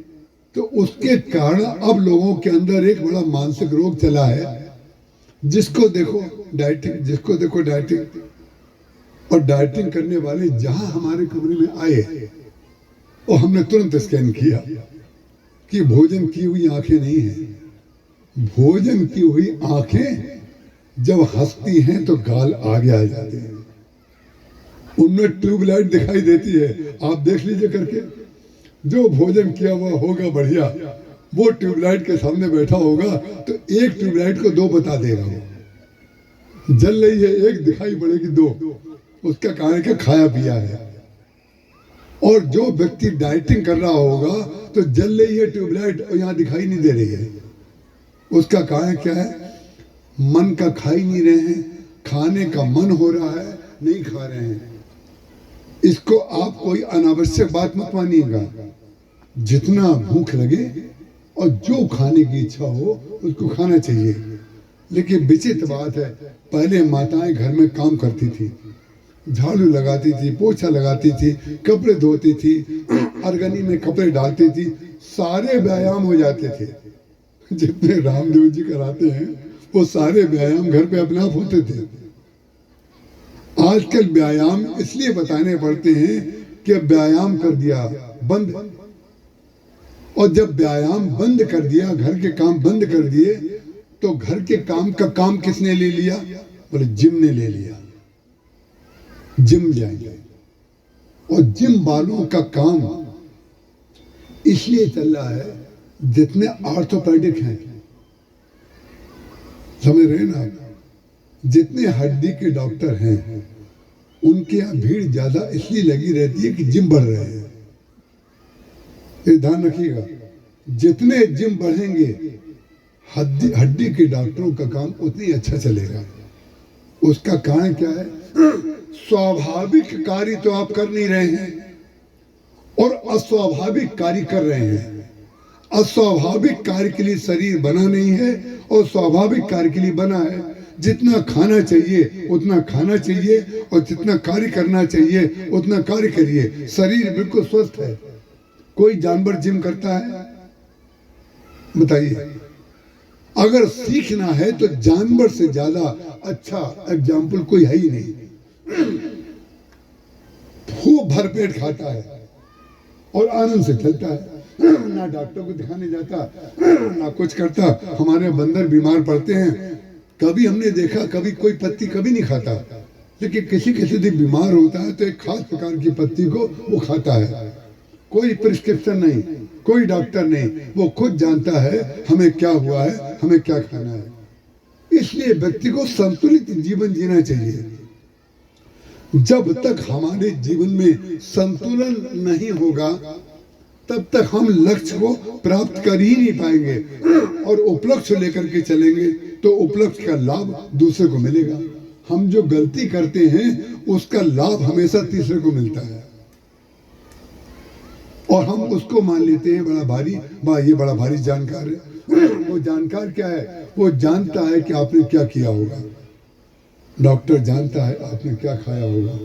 तो उसके कारण अब लोगों के अंदर एक बड़ा मानसिक रोग चला है। जिसको देखो डाइटिंग, जिसको देखो डाइटिंग। और डाइटिंग करने वाले जहां हमारे कमरे में आए, और हमने तुरंत स्कैन किया कि भोजन की हुई आंखें नहीं है। भोजन की हुई आंखें जब हंसती हैं तो गाल आगे आ जाते हैं, उनमें ट्यूबलाइट दिखाई देती है। आप देख लीजिए करके, जो भोजन किया हुआ होगा बढ़िया, वो ट्यूबलाइट के सामने बैठा होगा तो एक ट्यूबलाइट को 2 बता देगा। वो जल रही है, एक दिखाई पड़ेगी 2। उसका कारण क्या? खाया पिया है। और जो व्यक्ति डाइटिंग कर रहा होगा तो जल रही है ट्यूबलाइट और यहाँ दिखाई नहीं दे रही है। उसका कारण क्या है? मन का खा ही नहीं रहे हैं, खाने का मन हो रहा है, नहीं खा रहे हैं। इसको आप कोई अनावश्यक बात मत मानिएगा। जितना भूख लगे और जो खाने की इच्छा हो उसको खाना चाहिए। लेकिन विचित्र बात है, पहले माताएं घर में काम करती थी, झाड़ू लगाती थी, पोछा लगाती थी, कपड़े धोती थी, अरगनी में कपड़े डालती थी, सारे व्यायाम हो जाते थे। जितने रामदेव जी कराते हैं वो सारे व्यायाम घर पे अपने आप होते थे। आजकल व्यायाम इसलिए बताने पड़ते हैं कि व्यायाम कर दिया बंद, और जब व्यायाम बंद कर दिया, घर के काम बंद कर दिए, तो घर के काम का काम किसने ले लिया? बोले जिम ने ले लिया, जिम जाएंगे। और जिम वालों का काम इसलिए चल रहा है, जितने ऑर्थोपेडिक हैं, समझ रहे ना, जितने हड्डी के डॉक्टर हैं, उनके यहाँ भीड़ ज्यादा इसलिए लगी रहती है कि जिम बढ़ रहे हैं। ये ध्यान रखिएगा, जितने जिम बढ़ेंगे हड्डी के डॉक्टरों का काम उतनी अच्छा चलेगा। उसका कारण क्या है? स्वाभाविक कार्य तो आप कर नहीं रहे हैं और अस्वाभाविक कार्य कर रहे हैं। अस्वाभाविक कार्य के लिए शरीर बना नहीं है और स्वाभाविक कार्य के लिए बना है। जितना खाना चाहिए उतना खाना चाहिए और जितना कार्य करना चाहिए उतना कार्य करिए। शरीर बिल्कुल स्वस्थ है। कोई जानवर जिम करता है? बताइए। अगर सीखना है तो जानवर से ज्यादा अच्छा एग्जाम्पल कोई है ही नहीं। खूब भरपेट खाता है और आनंद से चलता है, ना डॉक्टर को दिखाने जाता, ना कुछ करता। हमारे बंदर बीमार पड़ते हैं, कभी हमने देखा कभी कोई पत्ती कभी नहीं खाता, लेकिन किसी किसी दिन बीमार होता है तो एक खास प्रकार की पत्ती को वो खाता है। कोई प्रिस्क्रिप्शन नहीं, कोई डॉक्टर नहीं, वो खुद जानता है हमें क्या हुआ है, हमें क्या खाना है। इसलिए व्यक्ति को संतुलित जीवन जीना चाहिए। जब तक हमारे जीवन में संतुलन नहीं होगा तब तक हम लक्ष्य को प्राप्त कर ही नहीं पाएंगे। और उपलक्ष्य लेकर के चलेंगे तो उपलक्ष्य का लाभ दूसरे को मिलेगा। हम जो गलती करते हैं उसका लाभ हमेशा तीसरे को मिलता है और हम उसको मान लेते हैं बड़ा भारी, ये बड़ा भारी जानकार है। वो जानकार क्या है? वो जानता है कि आपने क्या किया होगा। डॉक्टर जानता है आपने क्या खाया होगा।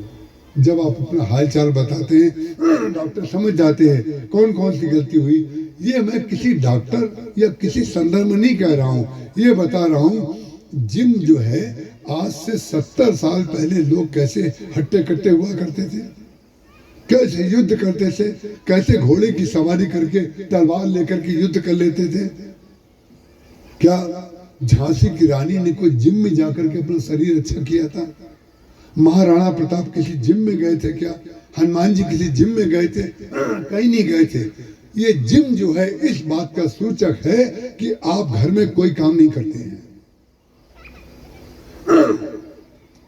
जब आप अपना हालचाल बताते हैं डॉक्टर समझ जाते हैं कौन कौन सी गलती हुई। ये मैं किसी डॉक्टर या किसी संदर्भ में नहीं कह रहा हूँ, ये बता रहा हूँ जिम जो है आज से 70 साल पहले लोग कैसे हट्टे कट्टे हुआ करते थे, कैसे युद्ध करते थे, कैसे घोड़े की सवारी करके तलवार लेकर के युद्ध कर लेते थे। क्या झांसी की रानी ने कोई जिम में जाकर के अपना शरीर अच्छा किया था? महाराणा प्रताप किसी जिम में गए थे क्या? हनुमान जी किसी जिम में गए थे? कहीं नहीं गए थे। ये जिम जो है इस बात का सूचक है कि आप घर में कोई काम नहीं करते हैं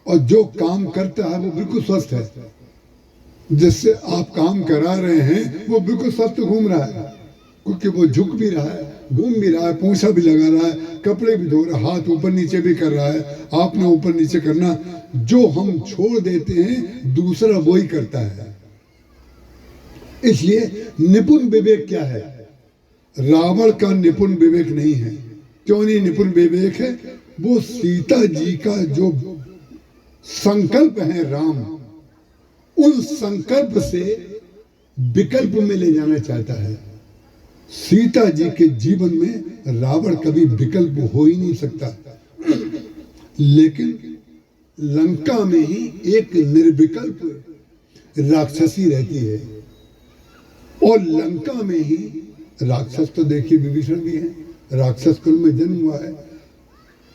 और जो काम करता है वो बिल्कुल स्वस्थ है। जिससे आप काम करा रहे हैं वो बिल्कुल स्वस्थ घूम रहा है, क्योंकि वो झुक भी रहा है, घूम भी रहा है, पूंछा भी लगा रहा है, कपड़े भी धो रहा है, हाथ ऊपर नीचे भी कर रहा है। आपने ऊपर नीचे करना, जो हम छोड़ देते हैं दूसरा वही करता है। इसलिए निपुण विवेक क्या है? रावण का निपुण विवेक नहीं है। क्यों नहीं निपुण विवेक है? वो सीता जी का जो संकल्प है राम, उन संकल्प से विकल्प में ले जाना चाहता है। सीता जी के जीवन में रावण कभी विकल्प हो ही नहीं सकता, लेकिन लंका में ही एक निर्विकल्प राक्षसी रहती है और लंका में ही राक्षस तो देखिए विभीषण भी है, राक्षस कुल में जन्म हुआ है।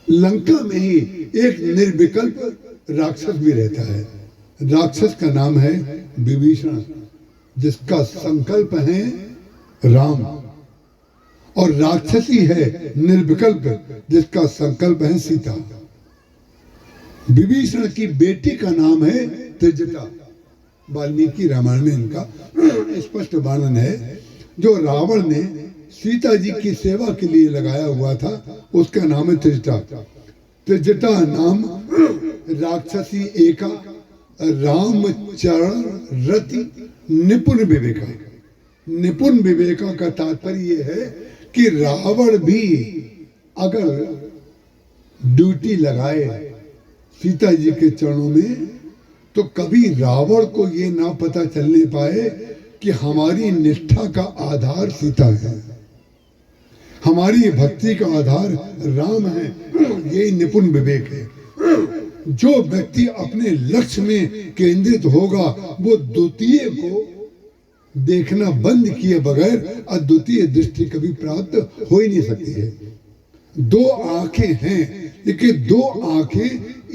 लंका में ही एक निर्विकल्प राक्षस भी रहता है। राक्षस का नाम है विभीषण, जिसका संकल्प है राम, और राक्षसी है निर्विकल्प, जिसका संकल्प है सीता। विभीषण की बेटी का नाम है त्रिजटा। वाल्मीकि रामायण में इनका स्पष्ट वर्णन है। जो रावण ने सीता जी की सेवा के लिए लगाया हुआ था उसका नाम है त्रिजटा। त्रिजटा नाम राक्षसी एका रामचरण रति निपुण विवेका। निपुण विवेका का तात्पर्य यह है कि रावण भी अगर ड्यूटी लगाए सीता जी के चरणों में तो कभी रावण को ये ना पता चलने पाए कि हमारी निष्ठा का आधार सीता है, हमारी भक्ति का आधार राम है। ये निपुण विवेक है। जो व्यक्ति अपने लक्ष्य में केंद्रित होगा वो द्वितीय को देखना बंद किए बगैर अद्वितीय दृष्टि कभी प्राप्त हो ही नहीं सकती है। दो आंखें हैं, लेकिन दो आंखें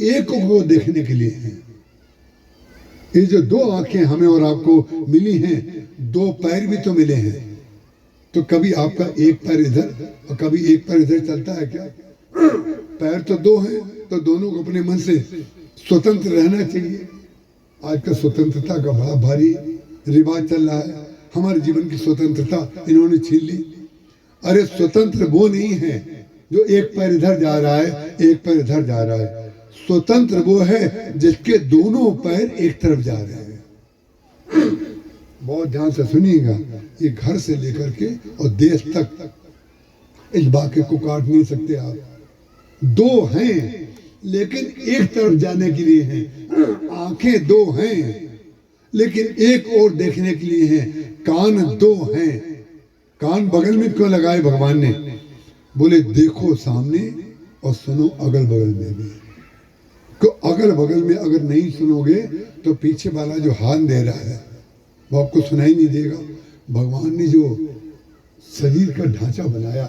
एक को देखने के लिए हैं। ये जो दो आंखें हमें और आपको मिली हैं, दो पैर भी तो मिले हैं। तो कभी आपका एक पैर इधर और कभी एक पैर इधर चलता है क्या? पैर तो दो हैं, तो दोनों को अपने मन से स्वतंत्र रहना चाहिए। आजकल स्वतंत्रता का बड़ा भारी रिवाज चल रहा है। हमारे जीवन की स्वतंत्रता इन्होंने छीन ली। अरे स्वतंत्र वो नहीं है जो एक पैर इधर जा रहा है, एक पैर इधर जा रहा है। स्वतंत्र वो है जिसके दोनों पैर एक तरफ जा रहे हैं। बहुत ध्यान से सुनिएगा, ये घर से लेकर के और देश तक, इस वाक्य को काट नहीं सकते आप। दो हैं लेकिन एक तरफ जाने के लिए हैं। आंखें दो हैं लेकिन एक और देखने के लिए हैं। कान दो हैं। कान बगल में क्यों लगाए भगवान ने? बोले देखो सामने और सुनो अगल बगल में भी। तो अगल बगल में अगर नहीं सुनोगे तो पीछे वाला जो हाथ दे रहा है वो आपको सुनाई नहीं देगा। भगवान ने जो शरीर का ढांचा बनाया,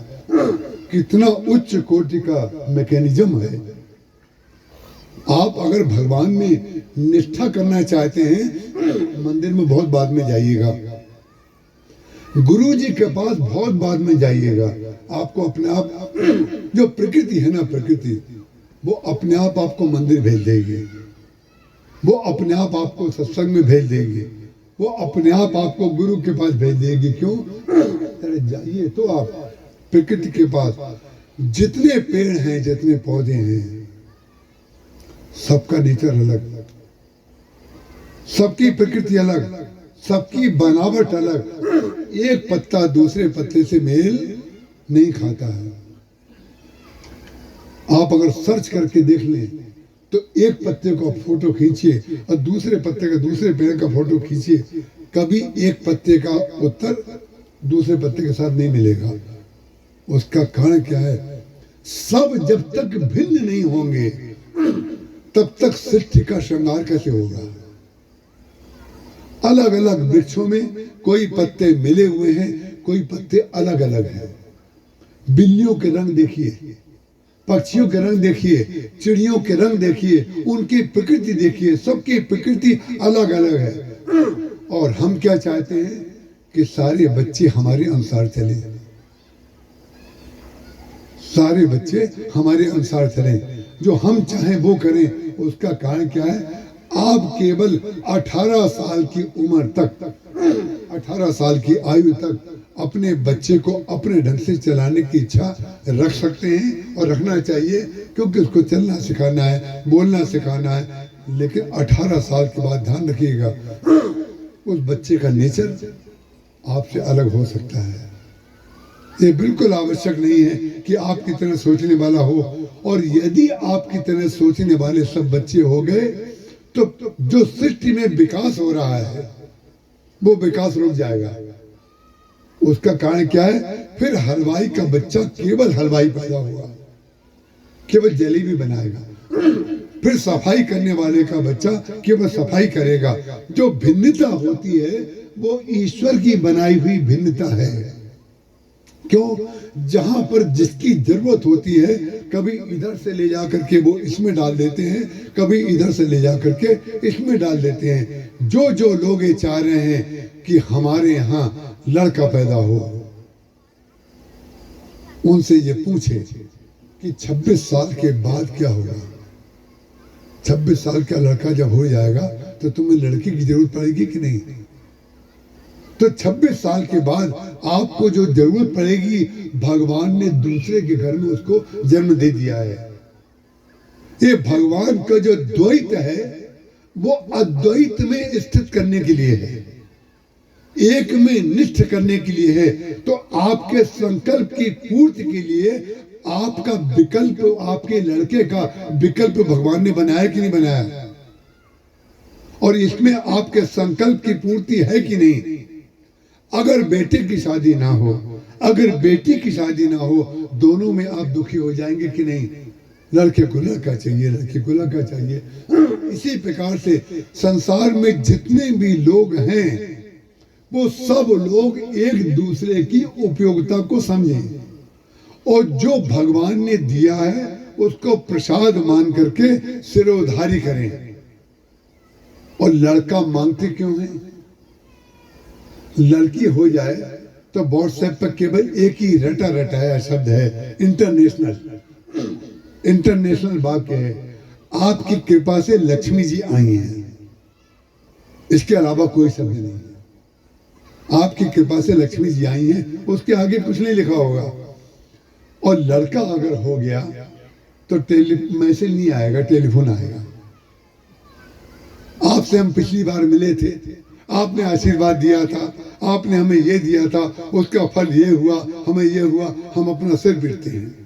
कितना उच्च कोटि का मैकेनिज्म है। आप अगर भगवान में निष्ठा करना चाहते हैं, मंदिर में बहुत बाद में जाइएगा, गुरु जी के पास बहुत बाद में जाइएगा। आपको अपने आप, जो प्रकृति है ना, प्रकृति वो अपने आप आपको मंदिर भेज देगी। वो अपने आप आपको सत्संग में भेज देगी। वो अपने आप आपको गुरु के पास भेज देगी। क्यों? अरे जाइए तो आप प्रकृति के पास। जितने पेड़ हैं, जितने पौधे हैं, सबका नेचर अलग, सबकी प्रकृति अलग, सबकी बनावट अलग। एक पत्ता दूसरे पत्ते से मेल नहीं खाता है। आप अगर सर्च करके देख लें तो एक पत्ते को फोटो खींचिए और दूसरे पत्ते का, दूसरे पेड़ का फोटो खींचिए, कभी एक पत्ते का उत्तर दूसरे पत्ते के साथ नहीं मिलेगा। उसका कारण क्या है? सब जब तक भिन्न नहीं होंगे तब तक सृष्टि का श्रृंगार कैसे होगा? अलग अलग वृक्षों में कोई पत्ते मिले हुए हैं, कोई पत्ते अलग अलग हैं। बिल्लियों के रंग देखिए, पक्षियों के रंग देखिए, चिड़ियों के रंग देखिए, उनकी प्रकृति देखिए, सबकी प्रकृति अलग अलग है। और हम क्या चाहते हैं कि सारे बच्चे हमारे अनुसार चले, सारे बच्चे हमारे अनुसार चलें, जो हम चाहें वो करें। उसका कारण क्या है? आप केवल 18 साल की उम्र तक, 18 साल की आयु तक अपने बच्चे को अपने ढंग से चलाने की इच्छा रख सकते हैं और रखना चाहिए, क्योंकि उसको चलना सिखाना है, बोलना सिखाना है। लेकिन 18 साल के बाद ध्यान रखिएगा, उस बच्चे का नेचर आपसे अलग हो सकता है। ये बिल्कुल आवश्यक नहीं है कि आपकी तरह सोचने वाला हो। और यदि आपकी तरह सोचने वाले सब बच्चे हो गए तो जो सृष्टि में विकास हो रहा है वो विकास रुक जाएगा। उसका कारण क्या है? फिर हलवाई का बच्चा केवल हलवाई पैदा होगा, केवल जलेबी बनाएगा। फिर सफाई करने वाले का बच्चा केवल सफाई करेगा। जो भिन्नता होती है वो ईश्वर की बनाई हुई भिन्नता है। क्यों? जहां पर जिसकी जरूरत होती है, कभी इधर से ले जा करके वो इसमें डाल देते हैं, कभी इधर से ले जा करके इसमें डाल देते हैं। जो जो लोग ये चाह रहे हैं कि हमारे यहाँ लड़का पैदा हो, उनसे ये पूछे कि 26 साल के बाद क्या होगा। 26 साल का लड़का जब हो जाएगा तो तुम्हें लड़की की जरूरत पड़ेगी कि नहीं? तो 26 साल के बाद आपको जो जरूरत पड़ेगी, भगवान ने दूसरे के घर में उसको जन्म दे दिया है। ये भगवान का जो द्वैत है वो अद्वैत में स्थित करने के लिए है, एक में निष्ठ करने के लिए है। तो आपके संकल्प की पूर्ति के लिए आपका विकल्प, आपके लड़के का विकल्प भगवान ने बनाया कि नहीं बनाया? और इसमें आपके संकल्प की पूर्ति है कि नहीं? अगर बेटे की शादी ना हो, अगर बेटी की शादी ना हो, दोनों में आप दुखी हो जाएंगे कि नहीं? लड़के को लड़का चाहिए, लड़की को लड़का चाहिए। इसी प्रकार से संसार में जितने भी लोग हैं वो सब लोग एक दूसरे की उपयोगिता को समझें और जो भगवान ने दिया है उसको प्रसाद मान करके सिरोधारी करें। और लड़का मांगते क्यों है? लड़की हो जाए तो व्हाट्सएप पर केवल एक ही रटा रटाया शब्द है, इंटरनेशनल। इंटरनेशनल वाक्य है, आपकी कृपा से लक्ष्मी जी आई हैं, इसके अलावा कोई शब्द नहीं है। आपकी कृपा से लक्ष्मी जी आई हैं, उसके आगे कुछ नहीं लिखा होगा। और लड़का अगर हो गया तो मैसेज नहीं आएगा, टेलीफोन आएगा। आपसे हम पिछली बार मिले थे, आपने आशीर्वाद दिया था, आपने हमें ये दिया था, उसका फल ये हुआ, हमें ये हुआ, हम अपना सिर पीटते हैं।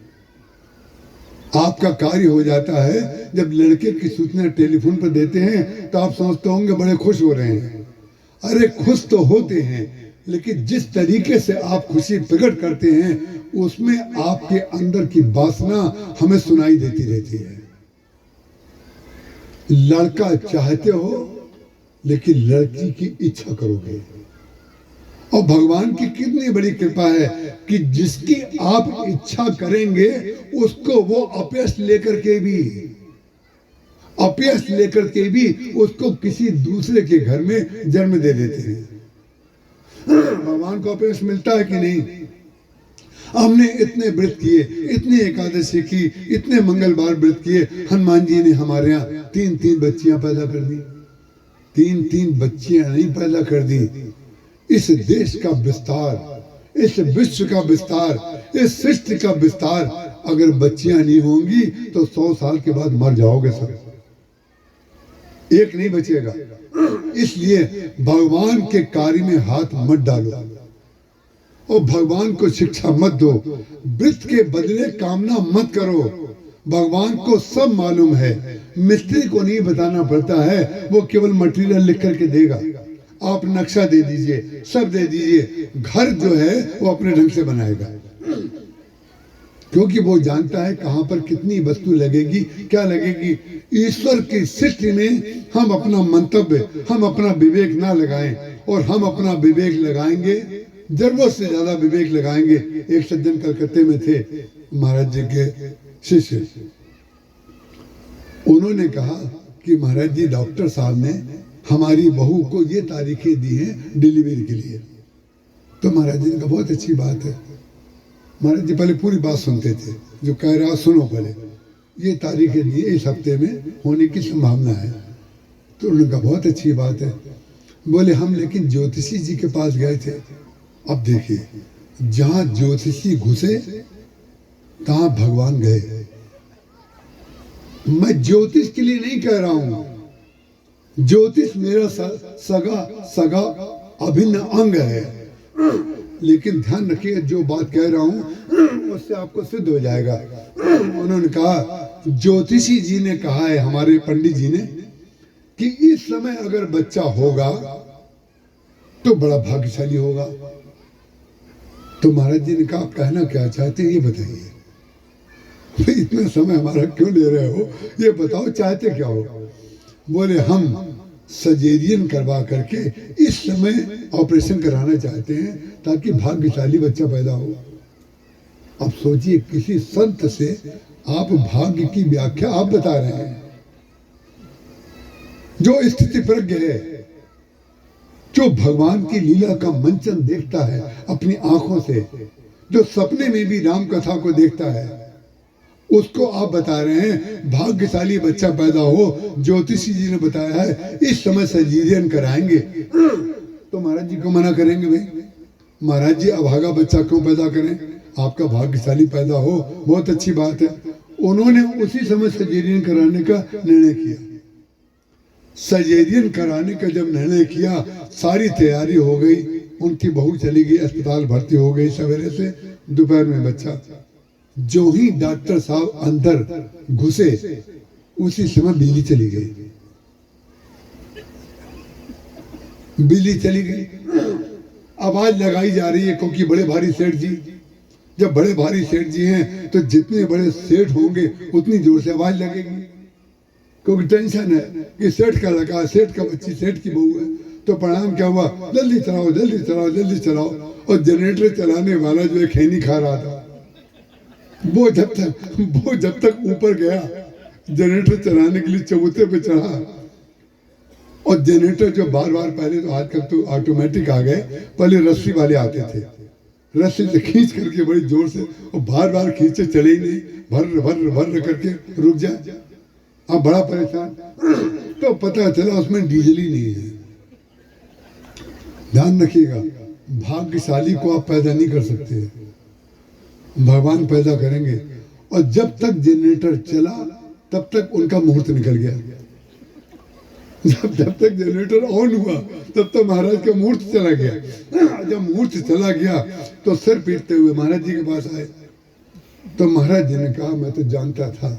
आपका कार्य हो जाता है जब लड़के की सूचना टेलीफोन पर देते हैं तो आप समझते होंगे बड़े खुश हो रहे हैं। अरे खुश तो होते हैं, लेकिन जिस तरीके से आप खुशी प्रकट करते हैं उसमें आपके अंदर की वासना हमें सुनाई देती रहती है। लड़का चाहते हो लेकिन लड़की की इच्छा करोगे। और भगवान की कितनी बड़ी कृपा है कि जिसकी आप इच्छा करेंगे उसको वो अपयश लेकर के भी उसको किसी दूसरे के घर में जन्म दे देते हैं। भगवान को अपयश मिलता है कि नहीं? हमने इतने व्रत किए, इतनी एकादशी की, इतने मंगलवार व्रत किए, हनुमान जी ने हमारे यहाँ 3-3 बच्चियां पैदा कर दी। 3-3 बच्चियां नहीं पैदा कर दी। इस देश का विस्तार, इस विश्व का विस्तार, इस सृष्टि का विस्तार, अगर बच्चियां नहीं होंगी तो 100 साल के बाद मर जाओगे सब, एक नहीं बचेगा। इसलिए भगवान के कार्य में हाथ मत डालो और भगवान को शिक्षा मत दो। व्रत के बदले कामना मत करो। भगवान को सब मालूम है, मिस्त्री को नहीं बताना पड़ता है, वो केवल मटेरियल लिख करके देगा। आप नक्शा दे दीजिए, सब दे दीजिए, घर जो है वो अपने ढंग से बनाएगा, क्योंकि वो जानता है कहां पर कितनी वस्तु लगेगी, क्या लगेगी। ईश्वर की सृष्टि में हम अपना मंतव्य, हम अपना विवेक ना लगाएं, और हम अपना विवेक लगाएंगे, जरूरत से ज्यादा विवेक लगाएंगे। एक सज्जन कलकत्ते में थे, महाराज जी के शिष्य, उन्होंने कहा कि महाराज जी डॉक्टर साहब ने हमारी बहू को ये तारीखें दी हैं डिलीवरी के लिए। तो महाराज जी ने कहा बहुत अच्छी बात है। महाराज जी पहले पूरी बात सुनते थे, जो कह रहा सुनो पहले, ये तारीखें दी, इस हफ्ते में होने की संभावना है। तो उन्होंने कहा बहुत अच्छी बात है। बोले हम लेकिन ज्योतिषी जी के पास गए थे। अब देखिए, जहां ज्योतिषी घुसे तहां भगवान गए। मैं ज्योतिष के लिए नहीं कह रहा हूं, ज्योतिष मेरा सगा अभिन्न अंग है, लेकिन ध्यान रखिए जो बात कह रहा हूं उससे आपको सिद्ध हो जाएगा। उन्होंने कहा, ज्योतिषी जी ने कहा है, हमारे पंडित जी ने, कि इस समय अगर बच्चा होगा तो बड़ा भाग्यशाली होगा। तो महाराज जी ने कहा, आप कहना क्या चाहते हैं ये बताइए, इतना समय हमारा क्यों ले रहे हो, ये बताओ चाहते क्या हो। बोले हम सर्जरी करवा करके इस समय ऑपरेशन कराना चाहते हैं ताकि भाग्यशाली बच्चा पैदा हो। अब सोचिए, किसी संत से आप भाग्य की व्याख्या आप बता रहे हैं, जो स्थिति प्रज्ञ है, जो भगवान की लीला का मंचन देखता है अपनी आंखों से, जो सपने में भी राम कथा को देखता है, उसको आप बता रहे हैं भाग्यशाली बच्चा पैदा हो। ज्योतिषी जी ने बताया है इस समय सर्जरी कराएंगे, तो महाराज जी को मना करेंगे भाई, महाराज जी अभागा बच्चा क्यों पैदा करें, आपका भाग्यशाली पैदा हो, बहुत अच्छी बात है। उन्होंने उसी समय सर्जरी कराने का निर्णय किया। सर्जरी कराने का जब निर्णय किया, सारी तैयारी हो गई, उनकी बहू चली गई अस्पताल, भर्ती हो गई सवेरे से, दोपहर में बच्चा। जो ही डॉक्टर साहब अंदर घुसे उसी समय बिजली चली गई। बिजली चली गई, आवाज लगाई जा रही है, क्योंकि बड़े भारी सेठ जी, जब बड़े भारी सेठ जी हैं तो जितने बड़े सेठ होंगे उतनी जोर से आवाज लगेगी, क्योंकि टेंशन है कि सेठ का लगा, सेठ का बच्ची, सेठ की बहू है। तो परिणाम क्या हुआ, जल्दी चलाओ जल्दी चलाओ जल्दी चलाओ। और जनरेटर चलाने वाला जो है खैनी खा रहा था, वो जब तक ऊपर गया जनरेटर चलाने के लिए चबूतरे पे चढ़ा, और जनरेटर जो बार बार, पहले तो आजकल तो ऑटोमेटिक आ गए, पहले रस्सी वाले आते थे, रस्सी से खींच करके बड़ी जोर से, और बार बार खींचे, चले ही नहीं, भर भर भर करके रुक जाए। अब बड़ा परेशान, तो पता चला उसमें डीजल ही नहीं है। ध्यान रखिएगा, भाग्यशाली को आप पैदा नहीं कर सकते, भगवान पैदा करेंगे। और जब तक जनरेटर चला तब तक उनका मुहूर्त निकल गया। जब तक जनरेटर ऑन हुआ तब तक महाराज का मुहूर्त चला गया। जब मुहूर्त चला गया तो सिर पीटते हुए महाराज जी के पास आए। तो महाराज जी ने कहा, मैं तो जानता था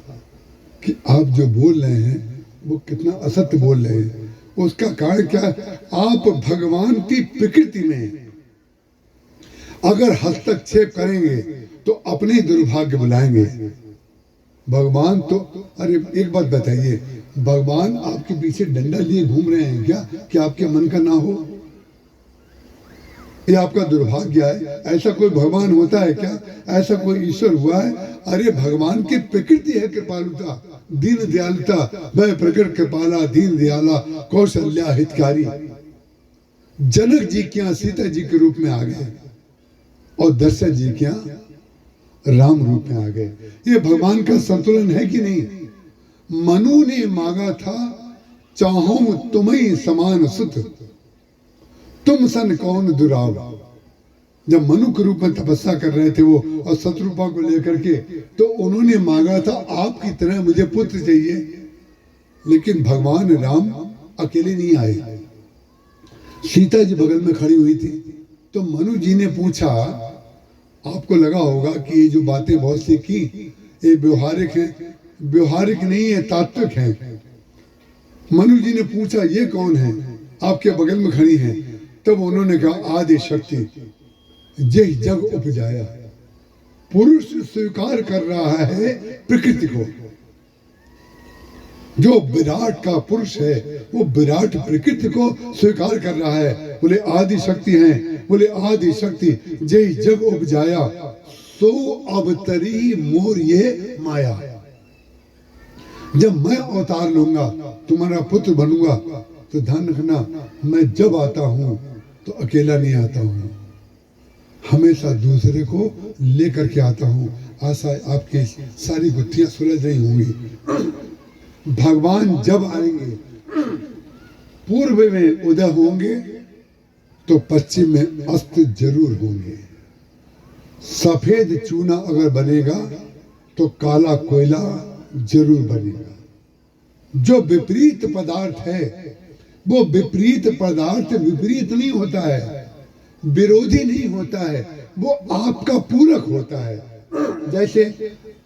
कि आप जो बोल रहे हैं वो कितना असत्य बोल रहे हैं। उसका कारण क्या? आप भगवान की प्रकृति में अगर हस्तक्षेप करेंगे तो अपने दुर्भाग्य बुलाएंगे। भगवान तो, अरे एक बात बताइए, भगवान आपके पीछे डंडा लिए घूम रहे हैं क्या कि आपके मन का ना हो? ये आपका दुर्भाग्य है। ऐसा कोई भगवान होता है क्या? ऐसा कोई ईश्वर हुआ है? अरे भगवान की प्रकृति है कृपालुता, दीन दयालुता। मैं प्रकट कृपाला दीन दयाला कौशल्या हितकारी। जनक जी के यहाँ सीता जी के रूप में आ गए और दशरथ जी के यहाँ राम रूप में आ गए। ये भगवान का संतुलन है कि नहीं? मनु ने मांगा था, चाहूं तुम्हें समान सुत, तुम सन कौन दुराव। जब मनु के रूप में तपस्या कर रहे थे वो, और शत्रुपा को लेकर के, तो उन्होंने मांगा था आपकी तरह मुझे पुत्र चाहिए। लेकिन भगवान राम अकेले नहीं आए, सीता जी बगल में खड़ी हुई थी। तो मनु जी ने पूछा, आपको लगा होगा कि ये जो बातें बहुत सी की ये व्यवहारिक हैं, व्यवहारिक नहीं है, तात्विक है। मनु जी ने पूछा, ये कौन है आपके बगल में खड़ी हैं? तब उन्होंने कहा, आदि शक्ति जे जग उपजाया। पुरुष स्वीकार कर रहा है प्रकृति को, जो विराट का पुरुष है वो विराट प्रकृति को स्वीकार कर रहा है। बोले आदि शक्ति हैं, बोले आदि शक्ति जे जग उपजाया, सो अवतरी मोर ये माया। जब मैं अवतार लूंगा, तुम्हारा पुत्र बनूंगा, तो ध्यान रखना, मैं जब आता हूं तो अकेला नहीं आता हूं, हमेशा दूसरे को लेकर के आता हूं। आशा आपकी सारी गुत्थियां सुलझ रही होंगी। भगवान जब आएंगे, पूर्व में उदय होंगे तो पश्चिम में अस्त जरूर होंगे। सफेद चूना अगर बनेगा तो काला कोयला जरूर बनेगा। जो विपरीत पदार्थ है वो विपरीत पदार्थ विपरीत नहीं होता है, विरोधी नहीं होता है, वो आपका पूरक होता है। जैसे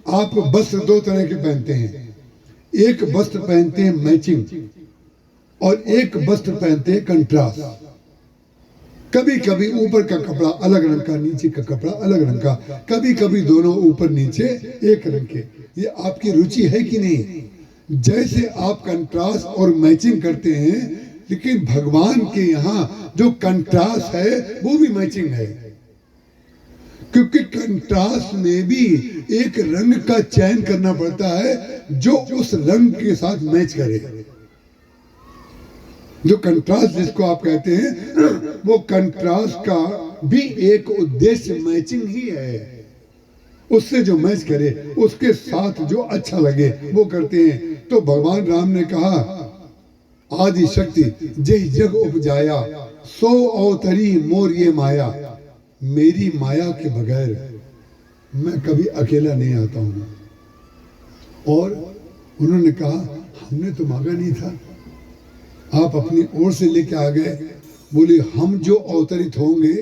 आप वस्त्र दो तरह के पहनते हैं, एक वस्त्र पहनते हैं मैचिंग और एक वस्त्र पहनते हैं कंट्रास्ट। कभी कभी ऊपर का कपड़ा अलग रंग का, नीचे का कपड़ा अलग रंग का, कभी कभी दोनों ऊपर नीचे एक रंग के। ये आपकी रुचि है कि नहीं? जैसे आप कंट्रास्ट और मैचिंग करते हैं, लेकिन भगवान के यहाँ जो कंट्रास्ट है वो भी मैचिंग है, क्योंकि कंट्रास्ट में भी एक रंग का चयन करना पड़ता है जो उस रंग के साथ मैच करे। जो कंट्रास्ट जिसको आप कहते हैं, वो कंट्रास्ट का भी एक उद्देश्य मैचिंग ही है। उससे जो मैच करे, उसके साथ जो अच्छा लगे वो करते हैं। तो भगवान राम ने कहा, आदि शक्ति जे जग उपजाया, सो अवतरी मोर ये माया। मेरी माया के बगैर मैं कभी अकेला नहीं आता हूं। और उन्होंने कहा, हमने तो मांगा नहीं था, आप अपनी ओर से लेके आ गए। बोले, हम जो अवतरित होंगे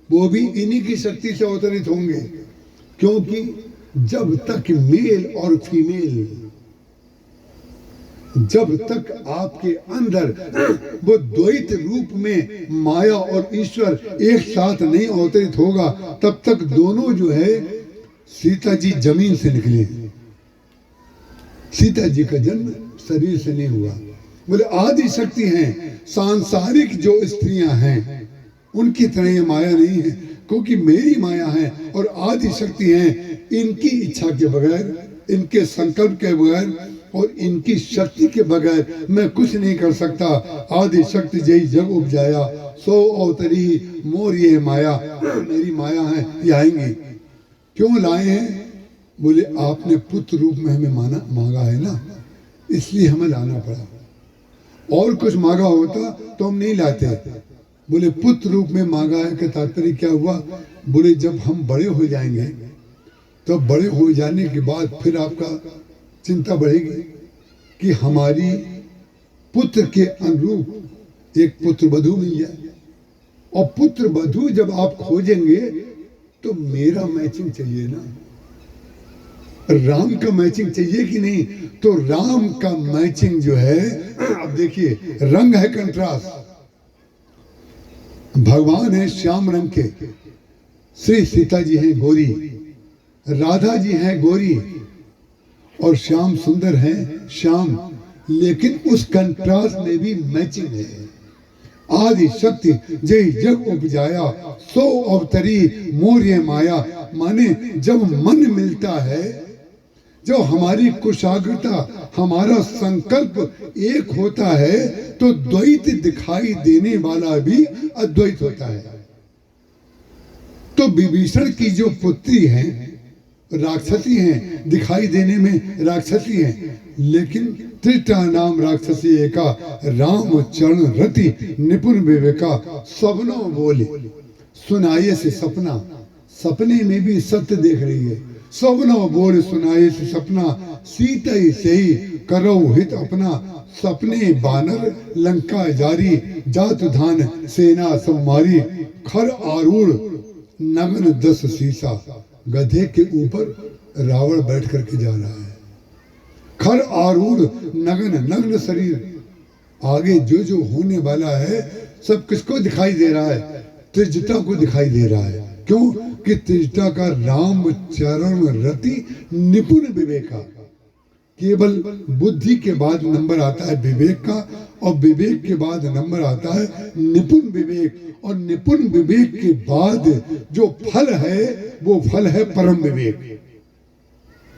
वो भी इन्हीं की शक्ति से अवतरित होंगे, क्योंकि जब तक मेल और फीमेल, जब तक आपके अंदर वो द्वैत रूप में माया और ईश्वर एक साथ नहीं अवतरित होगा, तब तक दोनों जो है, सीता जी जमीन से निकले, सीता जी का जन्म शरीर से नहीं हुआ। बोले आदि शक्ति हैं, सांसारिक जो स्त्रियां हैं उनकी तरह ये माया नहीं है। क्योंकि मेरी माया है और आदि शक्ति है, इनकी इच्छा के बगैर, इनके संकल्प के बगैर और इनकी शक्ति के बगैर मैं कुछ नहीं कर सकता। आदि शक्ति जय जग उपजाया, सो अवतरी मोर ये माया, मेरी माया है, ये आएंगी। क्यों लाए हैं? बोले आपने पुत्र रूप में हमें मांगा है ना, इसलिए हमें लाना पड़ा। और कुछ मांगा होता तो हम नहीं लाते। बोले पुत्र रूप में मांगा है का तात्पर्य क्या हुआ? बोले जब हम बड़े हो जाएंगे तो बड़े हो जाने के बाद फिर आपका चिंता बढ़ेगी कि हमारी पुत्र के अनुरूप एक पुत्र वधू मिल जाए, और पुत्र वधू जब आप खोजेंगे तो मेरा मैचिंग चाहिए ना, राम का मैचिंग चाहिए कि नहीं? तो राम का मैचिंग जो है, अब देखिए रंग है कंट्रास्ट। भगवान है श्याम रंग के, श्री सीता जी हैं गोरी, राधा जी हैं गोरी और श्याम सुंदर हैं श्याम, लेकिन उस कंट्रास्ट में भी मैचिंग है। आदि शक्ति जय जग उपजाया, सो अवतरी मोर ये माया। माने जब मन मिलता है, जो हमारी कुशाग्रता, हमारा संकल्प एक होता है, तो द्वैत दिखाई देने वाला भी अद्वैत होता है। तो विभीषण की जो पुत्री है राक्षसी हैं, दिखाई देने में राक्षसी हैं, लेकिन त्रिटा नाम राक्षसी एका, राम चरण रति निपुण विवेका। सपनों बोले सुनाए से सपना, सपने में भी सत्य देख रही है। सपनों बोल सुनाए से सपना, सीता ही सही करो हित अपना। सपने बानर लंका जारी, जात धान सेना सब मारी। खर आरूढ़ नगन 10 शीशा, गधे के ऊपर रावण बैठ करके जा रहा है। खर आरूढ़ नगन, नग्न शरीर, आगे जो जो होने वाला है सब किसको दिखाई दे रहा है? त्रिजटा को दिखाई दे रहा है। क्यों? कि त्रिजटा का राम चरण रति निपुण विवेका। केवल बुद्धि के बाद नंबर आता है विवेक का, और विवेक के बाद नंबर आता है निपुण विवेक, और निपुण विवेक के बाद जो फल है वो फल है परम विवेक।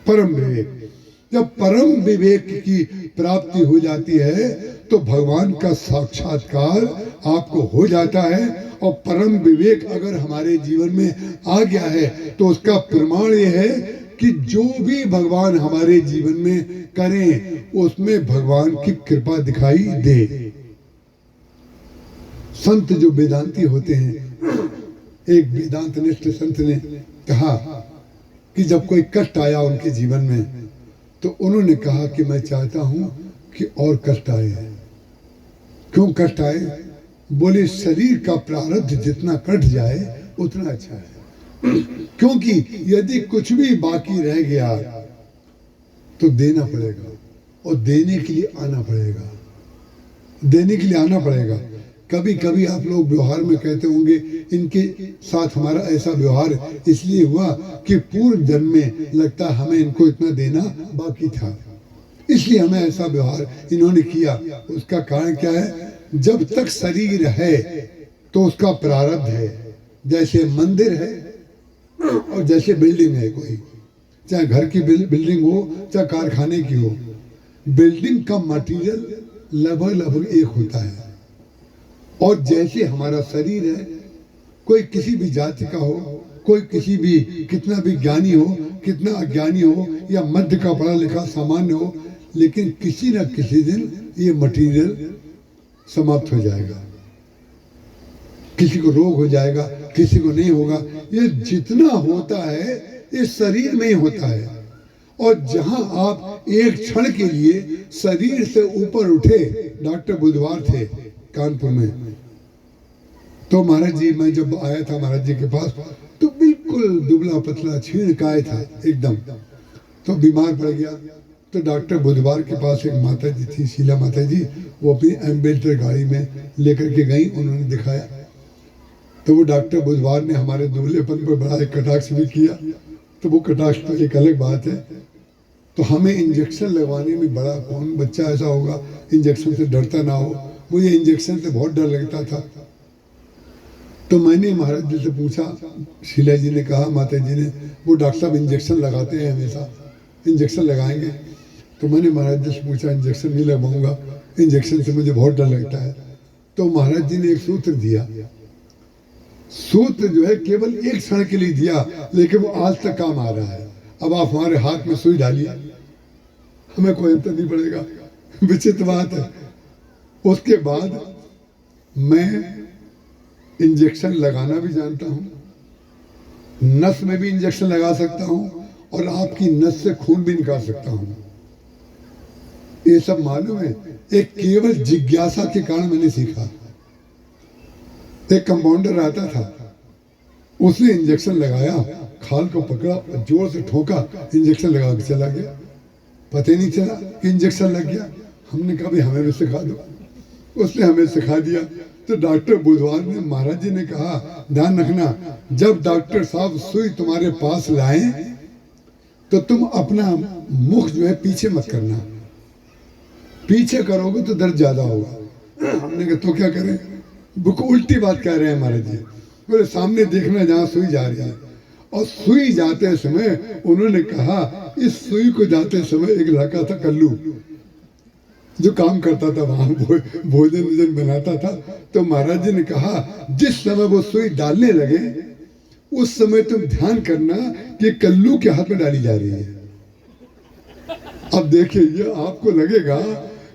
परम विवेक, जब परम विवेक की प्राप्ति हो जाती है तो भगवान का साक्षात्कार आपको हो जाता है। और परम विवेक अगर हमारे जीवन में आ गया है तो उसका प्रमाण ये है कि जो भी भगवान हमारे जीवन में करें उसमें भगवान की कृपा दिखाई दे। संत जो वेदांती होते हैं, एक वेदांत निष्ठ संत ने कहा कि जब कोई कष्ट आया उनके जीवन में तो उन्होंने कहा कि मैं चाहता हूं कि और कष्ट आए। क्यों कष्ट आए? बोले शरीर का प्रारब्ध जितना कट जाए उतना अच्छा है, क्योंकि यदि कुछ भी बाकी रह गया तो देना पड़ेगा, और देने के लिए आना पड़ेगा, देने के लिए आना पड़ेगा। कभी कभी आप लोग व्यवहार में कहते होंगे इनके साथ हमारा ऐसा व्यवहार इसलिए हुआ कि पूर्व जन्म में लगता हमें इनको इतना देना बाकी था, इसलिए हमें ऐसा व्यवहार इन्होंने किया। उसका कारण क्या है? जब तक शरीर है तो उसका प्रारब्ध है। जैसे मंदिर है और जैसे बिल्डिंग है, कोई चाहे घर की बिल्डिंग हो चाहे कारखाने की हो, बिल्डिंग का मटेरियल लगभग एक होता है। और जैसे हमारा शरीर है, कोई किसी भी जाति का हो, कोई किसी भी कितना भी ज्ञानी हो, कितना अज्ञानी हो, या मध्य का पढ़ा लिखा सामान्य हो, लेकिन किसी न किसी दिन ये मटेरियल समाप्त हो जाएगा। किसी को रोग हो जाएगा, किसी को नहीं होगा। ये जितना होता है ये शरीर में ही होता है। और जहां आप एक क्षण के लिए शरीर से ऊपर उठे, डॉक्टर बुधवार थे कानपुर में, तो महाराज जी, मैं जब आया था महाराज जी के पास तो बिल्कुल दुबला पतला छीण काय था एकदम, तो बीमार पड़ गया। तो डॉक्टर बुधवार के पास एक माता जी थी, शीला माता जी, वो अपनी एम्बेसडर गाड़ी में लेकर के गई, उन्होंने दिखाया। तो वो डॉक्टर बुधवार ने हमारे दुबलेपन पर बड़ा एक कटाक्ष भी किया। तो वो कटाक्ष तो एक अलग बात है। तो हमें इंजेक्शन लगवाने में बड़ा, कौन बच्चा ऐसा होगा इंजेक्शन से डरता ना हो, मुझे इंजेक्शन से बहुत डर लगता था। तो मैंने महाराज जी से पूछा, शीला जी ने कहा, माता जी ने, वो डॉक्टर साहब इंजेक्शन लगाते हैं हमेशा, इंजेक्शन लगाएंगे? तो मैंने महाराज जी से पूछा, इंजेक्शन नहीं लगवाऊंगा, इंजेक्शन से मुझे बहुत डर लगता है। तो महाराज जी ने एक सूत्र दिया, सूत्र जो है केवल एक क्षण के लिए दिया, लेकिन वो आज तक काम आ रहा है। अब आप हमारे हाथ में सुई डालिए, हमें कोई अंतर नहीं पड़ेगा। विचित्र बात है। उसके बाद मैं इंजेक्शन लगाना भी जानता हूं, नस में भी इंजेक्शन लगा सकता हूं, और आपकी नस से खून भी निकाल सकता हूं। ये सब मालूम है, एक केवल जिज्ञासा के कारण मैंने सीखा। एक कंपाउंडर आता था, उसने इंजेक्शन लगाया, खाल को पकड़ा, जोर से ठोका, इंजेक्शन लगा के चला गया, पता ही नहीं चला कि इंजेक्शन लग गया। हमने कहा, भाई हमें भी सिखा दो। उसने हमें सिखा दिया। तो डॉक्टर बुधवार ने, महाराज जी ने कहा, ध्यान रखना, जब डॉक्टर साहब सुई तुम्हारे पास लाएं तो तुम अपना मुख जो है पीछे मत करना, पीछे करोगे तो दर्द ज्यादा होगा। हमने कहा तो क्या करें? बिल्कुल उल्टी बात कह रहे हैं महाराज जी। बोले सामने देखना जहां सुई जा रही है। और सुई जाते समय उन्होंने कहा, इस सुई को जाते समय एक लड़का था कल्लू, जो काम करता था वहां, भोजन वोजन बनाता था। तो महाराज जी ने कहा, जिस समय वो सुई डालने लगे उस समय तुम ध्यान करना कि कल्लू के हाथ में डाली जा रही है। अब देखिए, ये आपको लगेगा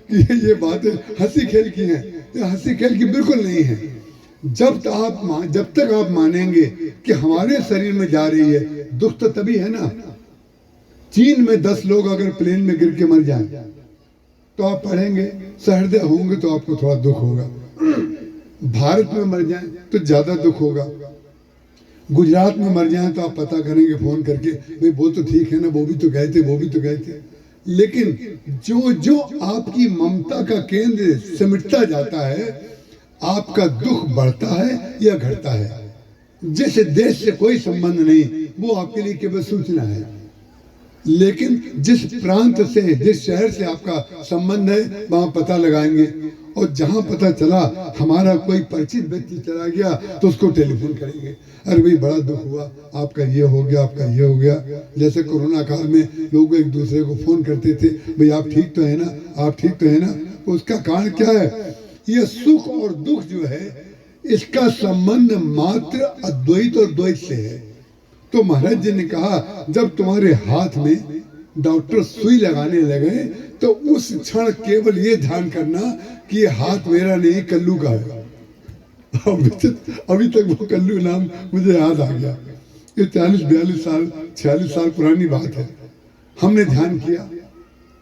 कि ये बातें हंसी खेल की हैं, ये हंसी खेल की बिल्कुल नहीं है। जब तक आप मानेंगे कि हमारे शरीर में जा रही है, दुख तो तभी है ना। चीन में 10 लोग अगर प्लेन में गिर के मर जाएं तो आप पढ़ेंगे, सहृदय होंगे तो आपको थोड़ा दुख होगा। भारत में मर जाएं तो ज्यादा दुख होगा। गुजरात में मर जाएं तो आप पता करेंगे फोन करके, भाई वो तो ठीक है ना, वो भी तो गए थे, वो भी तो गए थे। लेकिन जो जो आपकी ममता का केंद्र सिमटता जाता है, आपका दुख बढ़ता है या घटता है। जिस देश से कोई संबंध नहीं, वो आपके लिए केवल सूचना है। लेकिन जिस प्रांत से, जिस शहर से आपका संबंध है, वहां पता लगाएंगे। और जहां पता चला हमारा कोई परिचित व्यक्ति चला गया तो उसको टेलीफोन करेंगे, अरे भाई बड़ा दुख हुआ, आपका ये हो गया, आपका ये हो गया। जैसे कोरोना काल में लोग एक दूसरे को फोन करते थे, भाई आप ठीक तो है ना, आप ठीक तो है ना। उसका कारण क्या है? ये सुख और दुख जो है, इसका संबंध मात्र अद्वैत और द्वैत से है। तो महाराज जी ने कहा, जब तुम्हारे हाथ में डॉक्टर सुई लगाने लगे तो उस क्षण केवल ये ध्यान करना कि ये हाथ मेरा नहीं, कल्लू का है। अभी तक वो कल्लू नाम मुझे याद आ गया। ये 40-42 साल 46 साल पुरानी बात है। हमने ध्यान किया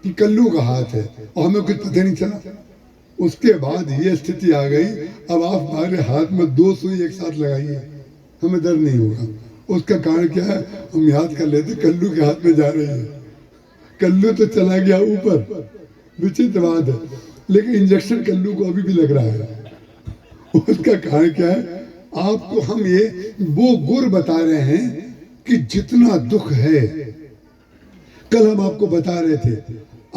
कि कल्लू का हाथ है और हमें कुछ पता नहीं चला। उसके बाद ये स्थिति आ गई, अब आप हमारे हाथ में 2 सुई एक साथ लगाइए, हमें दर्द नहीं होगा। उसका कारण क्या है? हम याद कर लेते कल्लू के हाथ में जा रही है, कल्लू तो चला गया ऊपर। विचित्र बात है, लेकिन इंजेक्शन कल्लू को अभी भी लग रहा है। उसका कारण क्या है? आपको हम ये वो गुर बता रहे हैं कि जितना दुख है, कल हम आपको बता रहे थे,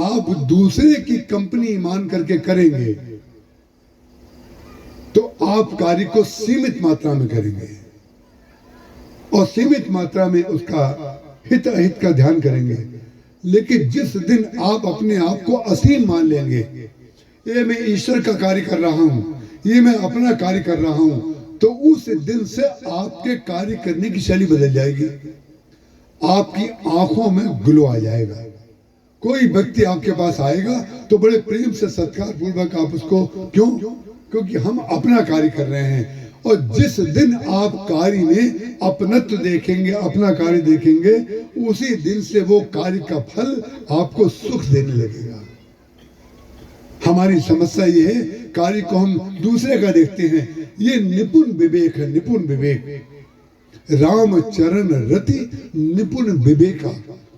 आप दूसरे की कंपनी मान करके करेंगे तो आप कार्य को सीमित मात्रा में करेंगे और सीमित मात्रा में उसका हित अहित का ध्यान करेंगे। लेकिन जिस दिन आप अपने आप को असीम मान लेंगे, ये मैं ईश्वर का कार्य कर रहा हूं, ये मैं अपना कार्य कर रहा हूं, तो उस दिन से आपके कार्य करने की शैली बदल जाएगी। आपकी आंखों में ग्लो आ जाएगा। कोई व्यक्ति आपके पास आएगा तो बड़े प्रेम से सत्कार पूर्वक आप उसको, क्यों? क्योंकि हम अपना कार्य कर रहे हैं। और जिस दिन आप कार्य में अपनत्व देखेंगे, अपना कार्य देखेंगे, उसी दिन से वो कार्य का फल आपको सुख देने लगेगा। हमारी समस्या ये है, कार्य को हम दूसरे का देखते हैं। ये निपुण विवेक है, निपुण विवेक। राम चरण रति निपुण विवेका।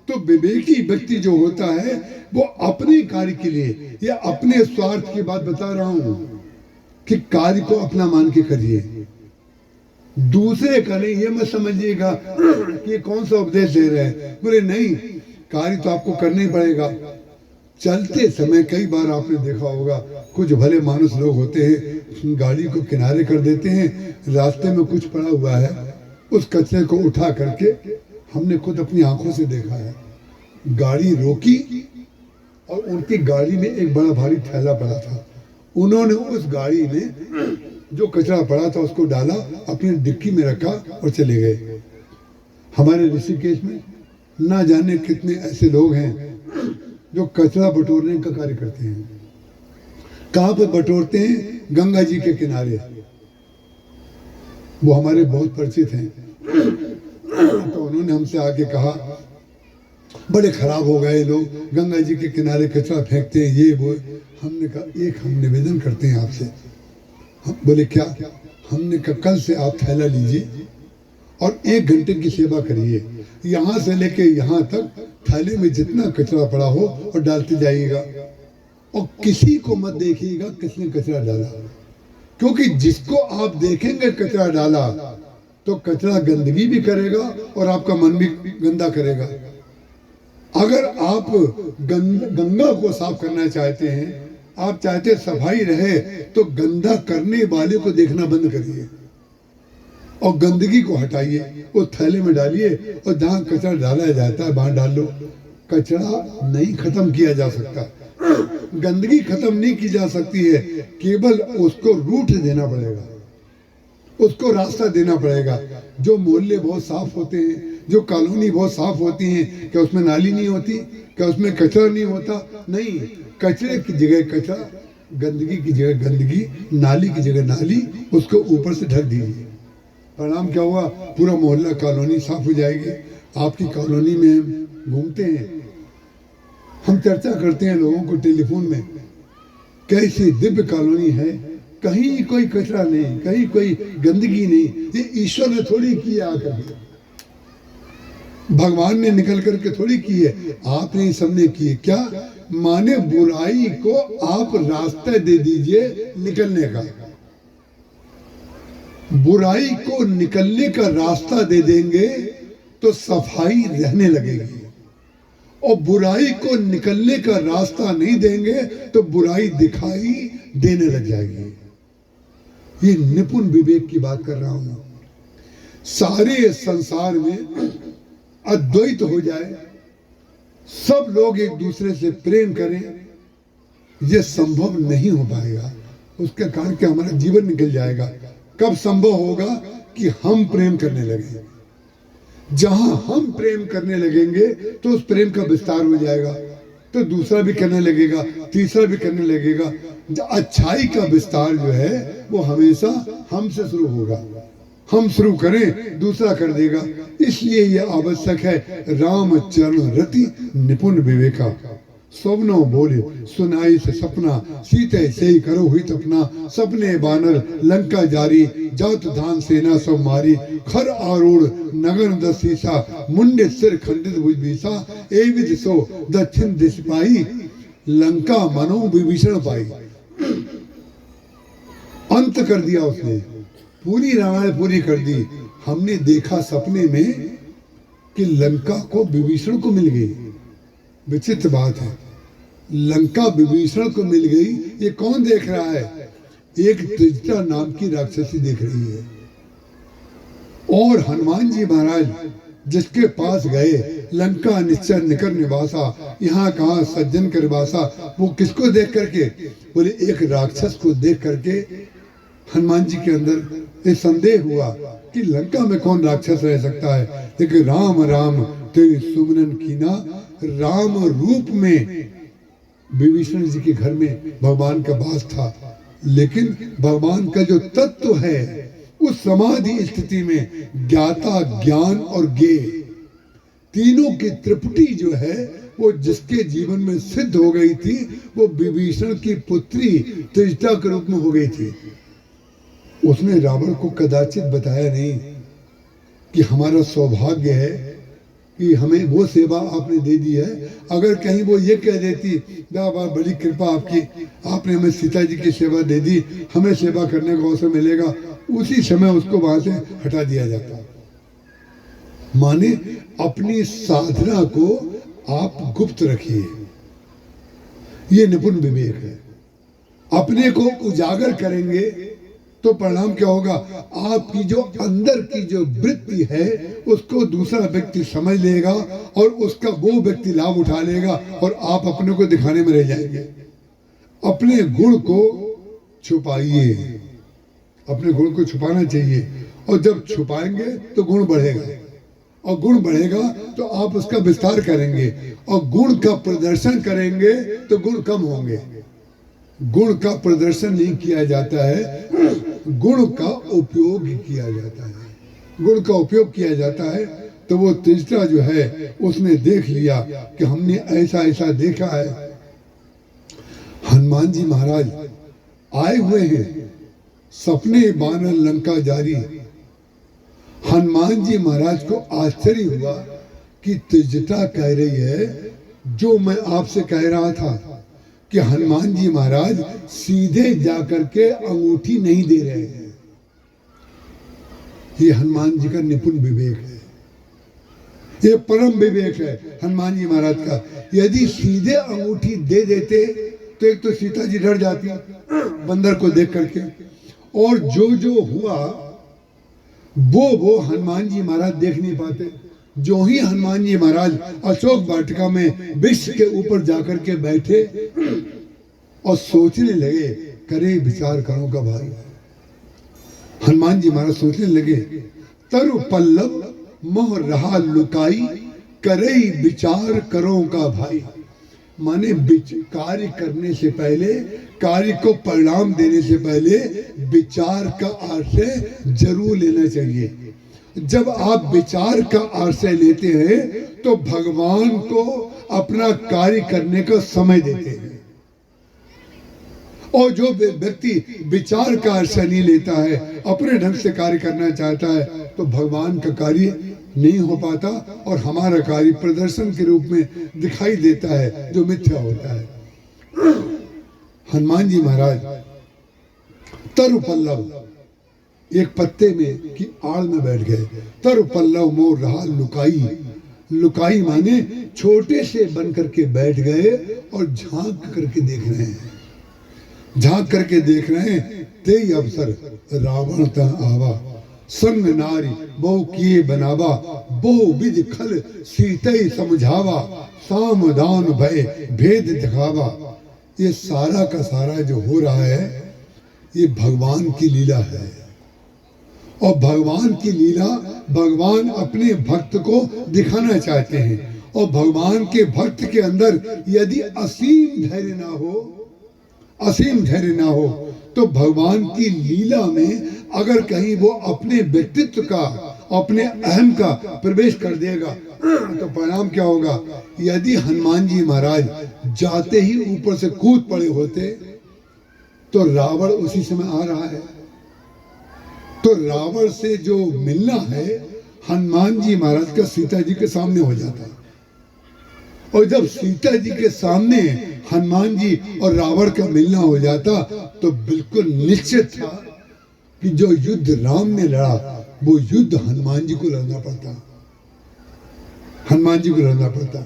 तो विवेकी व्यक्ति जो होता है वो अपने कार्य के लिए या अपने स्वार्थ की बात बता रहा हूं कि कार्य को अपना मान के करिए, दूसरे का नहीं। ये मत समझिएगा कि कौन सा उपदेश दे रहे हैं। बोले नहीं, कार्य तो आपको करना ही पड़ेगा। चलते समय कई बार आपने देखा होगा कुछ भले मानुस लोग होते हैं, गाड़ी को किनारे कर देते हैं, रास्ते में कुछ पड़ा हुआ है, उस कचरे को उठा करके हमने खुद अपनी आंखों से देखा है। गाड़ी रोकी और उनकी गाड़ी में एक बड़ा भारी थैला पड़ा था। उन्होंने उस गाड़ी में जो कचरा पड़ा था उसको डाला, अपनी डिक्की में रखा और चले गए। हमारे ऋषिकेश में ना जाने कितने ऐसे लोग हैं जो कचरा बटोरने का कार्य करते हैं। कहाँ पे बटोरते हैं? गंगा जी के किनारे। वो हमारे बहुत परिचित हैं। तो उन्होंने हमसे आके कहा, बड़े खराब हो गए लोग, गंगा जी के किनारे कचरा फेंकते हैं, ये वो। हमने कहा एक हम निवेदन करते हैं आपसे। हम बोले क्या? हमने कहा कल से आप थैला लीजिए और 1 घंटे की सेवा करिए, यहाँ से लेके यहाँ तक थैले में जितना कचरा पड़ा हो और डालते जाइएगा, और किसी को मत देखिएगा किसने कचरा डाला, क्योंकि जिसको आप देखेंगे कचरा डाला तो कचरा गंदगी भी करेगा और आपका मन भी गंदा करेगा। अगर आप गंगा को साफ करना चाहते हैं, आप चाहते सफाई रहे, तो गंदा करने वाले को देखना बंद करिए और गंदगी को हटाइए, वो थैले में डालिए और जहाँ कचरा डाला जाता है वहां डाल लो। कचरा नहीं खत्म किया जा सकता, गंदगी खत्म नहीं की जा सकती है, केवल उसको रूट देना पड़ेगा, उसको रास्ता देना पड़ेगा। जो मोहल्ले बहुत साफ होते हैं, जो कॉलोनी बहुत साफ होती हैं, क्या उसमें नाली नहीं होती? क्या उसमें कचरा नहीं होता? नहीं, कचरे की जगह कचरा, गंदगी की जगह गंदगी, नाली की जगह नाली, उसको ऊपर से ढक दीजिए। परिणाम क्या हुआ? पूरा मोहल्ला कॉलोनी साफ हो जाएगी। आपकी कॉलोनी में घूमते हैं, हम चर्चा करते हैं लोगों को टेलीफोन में, कैसी दिव्य कॉलोनी है, कहीं कोई कचरा नहीं, कहीं कोई गंदगी नहीं। ये ईश्वर ने थोड़ी किया आकर के, भगवान ने निकल करके थोड़ी की है, आपने सबने की है। क्या माने? बुराई को आप रास्ता दे दीजिए निकलने का, बुराई को निकलने का रास्ता दे देंगे तो सफाई रहने लगेगी, और बुराई को निकलने का रास्ता नहीं देंगे तो बुराई दिखाई देने लग जाएगी। ये निपुण विवेक की बात कर रहा हूं। सारे संसार में अद्वैत हो जाए, सब लोग एक दूसरे से प्रेम करें, ये संभव नहीं हो पाएगा। उसके कारण कि हमारा जीवन निकल जाएगा। कब संभव होगा? कि हम प्रेम करने लगे। जहां हम प्रेम करने लगेंगे तो उस प्रेम का विस्तार हो जाएगा, तो दूसरा भी करने लगेगा, तीसरा भी करने लगेगा। अच्छाई का विस्तार जो है वो हमेशा हमसे शुरू होगा। हम शुरू करें, दूसरा कर देगा। इसलिए यह आवश्यक है, राम चरण रति निपुण विवेका। स्वप्नो बोले सुनाई से सपना, सीते से ही करो हित अपना। सपने बानर लंका जारी, जात धान सेना सब मारी। खर आरूढ़ नगर दशीसा, मुंडे सिर खंडित भुज बीसा। एविध सो दक्षिण दिश पाई, लंका मनो विभीषण पाई। अंत कर दिया उसने, पूरी रामायण पूरी कर दी। हमने देखा सपने में कि लंका को विभीषण को मिल गई। विचित्र बात है, लंका विभीषण को मिल गई। ये कौन देख रहा है? एक त्रिजटा नाम की राक्षसी देख रही है। और हनुमान जी महाराज जिसके पास गए, लंका निश्चय निकर निवासा, यहाँ कहाँ सज्जन कर वासा। वो किसको देख करके? बोले एक राक्षस को देख करके हनुमान जी के अंदर ये संदेह हुआ कि लंका में कौन राक्षस रह सकता है। लेकिन राम राम तेरी सुमरन कीना, राम रूप में विभीषण जी के घर में भगवान का वास था। लेकिन भगवान का जो तत्व है, उस समाधि स्थिति में ज्ञाता, ज्ञान और ज्ञेय तीनों की त्रिपुटी जो है वो जिसके जीवन में सिद्ध हो गई थी, वो विभीषण की पुत्री त्रिजटा के रूप में हो गई थी। उसने रावण को कदाचित बताया नहीं कि हमारा सौभाग्य है कि हमें वो सेवा आपने दे दी है। अगर कहीं वो ये कह देती, बाबा बड़ी कृपा आपकी, आपने हमें सीता जी की सेवा दे दी, हमें सेवा करने का अवसर मिलेगा, उसी समय उसको वहां से हटा दिया जाता। माने अपनी साधना को आप गुप्त रखिए, ये निपुण विवेक है। अपने को उजागर करेंगे तो परिणाम क्या होगा? आपकी जो अंदर की जो वृत्ति है उसको दूसरा व्यक्ति समझ लेगा और उसका वो व्यक्ति लाभ उठा लेगा और आप अपने को दिखाने में रह जाएंगे। अपने गुण को छुपाइए, अपने गुण को छुपाना चाहिए, और जब छुपाएंगे तो गुण बढ़ेगा, और गुण बढ़ेगा तो आप उसका विस्तार करेंगे, और गुण का प्रदर्शन करेंगे तो गुण कम होंगे। गुण का प्रदर्शन नहीं किया जाता है, गुण का उपयोग किया जाता है। गुण का उपयोग किया जाता है तो वो तीसरा जो है उसने देख लिया कि हमने ऐसा ऐसा देखा है। हनुमान जी महाराज आए हुए हैं, सपने बानर लंका जारी। हनुमान जी महाराज को आश्चर्य हुआ कि त्रिजटा कह रही है जो मैं आपसे कह रहा था कि हनुमान जी महाराज सीधे जाकर के अंगूठी नहीं दे रहे हैं। ये हनुमान जी का निपुण विवेक है, ये परम विवेक है हनुमान जी महाराज का। यदि सीधे अंगूठी दे देते तो एक तो सीता जी डर जाती बंदर को देख करके, और जो हुआ वो हनुमान जी महाराज देख नहीं पाते। जो ही हनुमान जी महाराज अशोक वाटिका में वृक्ष के ऊपर जाकर के बैठे और सोचने लगे, करे विचार करो का भाई। हनुमान जी महाराज सोचने लगे, तरु पल्लव मोह रहा लुकाई, करे विचार करो का भाई। माने कार्य करने से पहले, कार्य को परिणाम देने से पहले विचार का आश्रय जरूर लेना चाहिए। जब आप विचार का आश्रय लेते हैं तो भगवान को अपना कार्य करने का समय देते हैं, और जो व्यक्ति विचार का आश्रय नहीं लेता है, अपने ढंग से कार्य करना चाहता है, तो भगवान का कार्य नहीं हो पाता और हमारा कार्य प्रदर्शन के रूप में दिखाई देता है जो मिथ्या होता है। हनुमान जी महाराज तरु पल्लव एक पत्ते में की आड़ में बैठ गए। तरु पल्लव मोर रहा लुकाई, लुकाई माने छोटे से बन करके बैठ गए और झांक करके देख रहे हैं, झांक करके देख रहे हैं। तेई अवसर रावण ता आवा, संग नारी बहु किए बनावा, बहु विधि खल सीते समझावा, सामदान भय भेद दिखावा। ये सारा का सारा जो हो रहा है ये भगवान की लीला है, और भगवान की लीला भगवान अपने भक्त को दिखाना चाहते हैं। और भगवान के भक्त के अंदर यदि असीम धैर्य ना हो, असीम धैर्य ना हो, तो भगवान की लीला में अगर कहीं वो अपने व्यक्तित्व का, अपने अहम का प्रवेश कर देगा तो परिणाम क्या होगा? यदि हनुमान जी महाराज जाते ही ऊपर से कूद पड़े होते तो रावण उसी समय आ रहा है, तो रावण से जो मिलना है हनुमान जी महाराज का सीता जी के सामने हो जाता है। और जब सीता जी के सामने हनुमान जी और रावण का मिलना हो जाता तो बिल्कुल निश्चित था कि जो युद्ध राम ने लड़ा वो युद्ध हनुमान जी को लड़ना पड़ता, हनुमान जी को लड़ना पड़ता।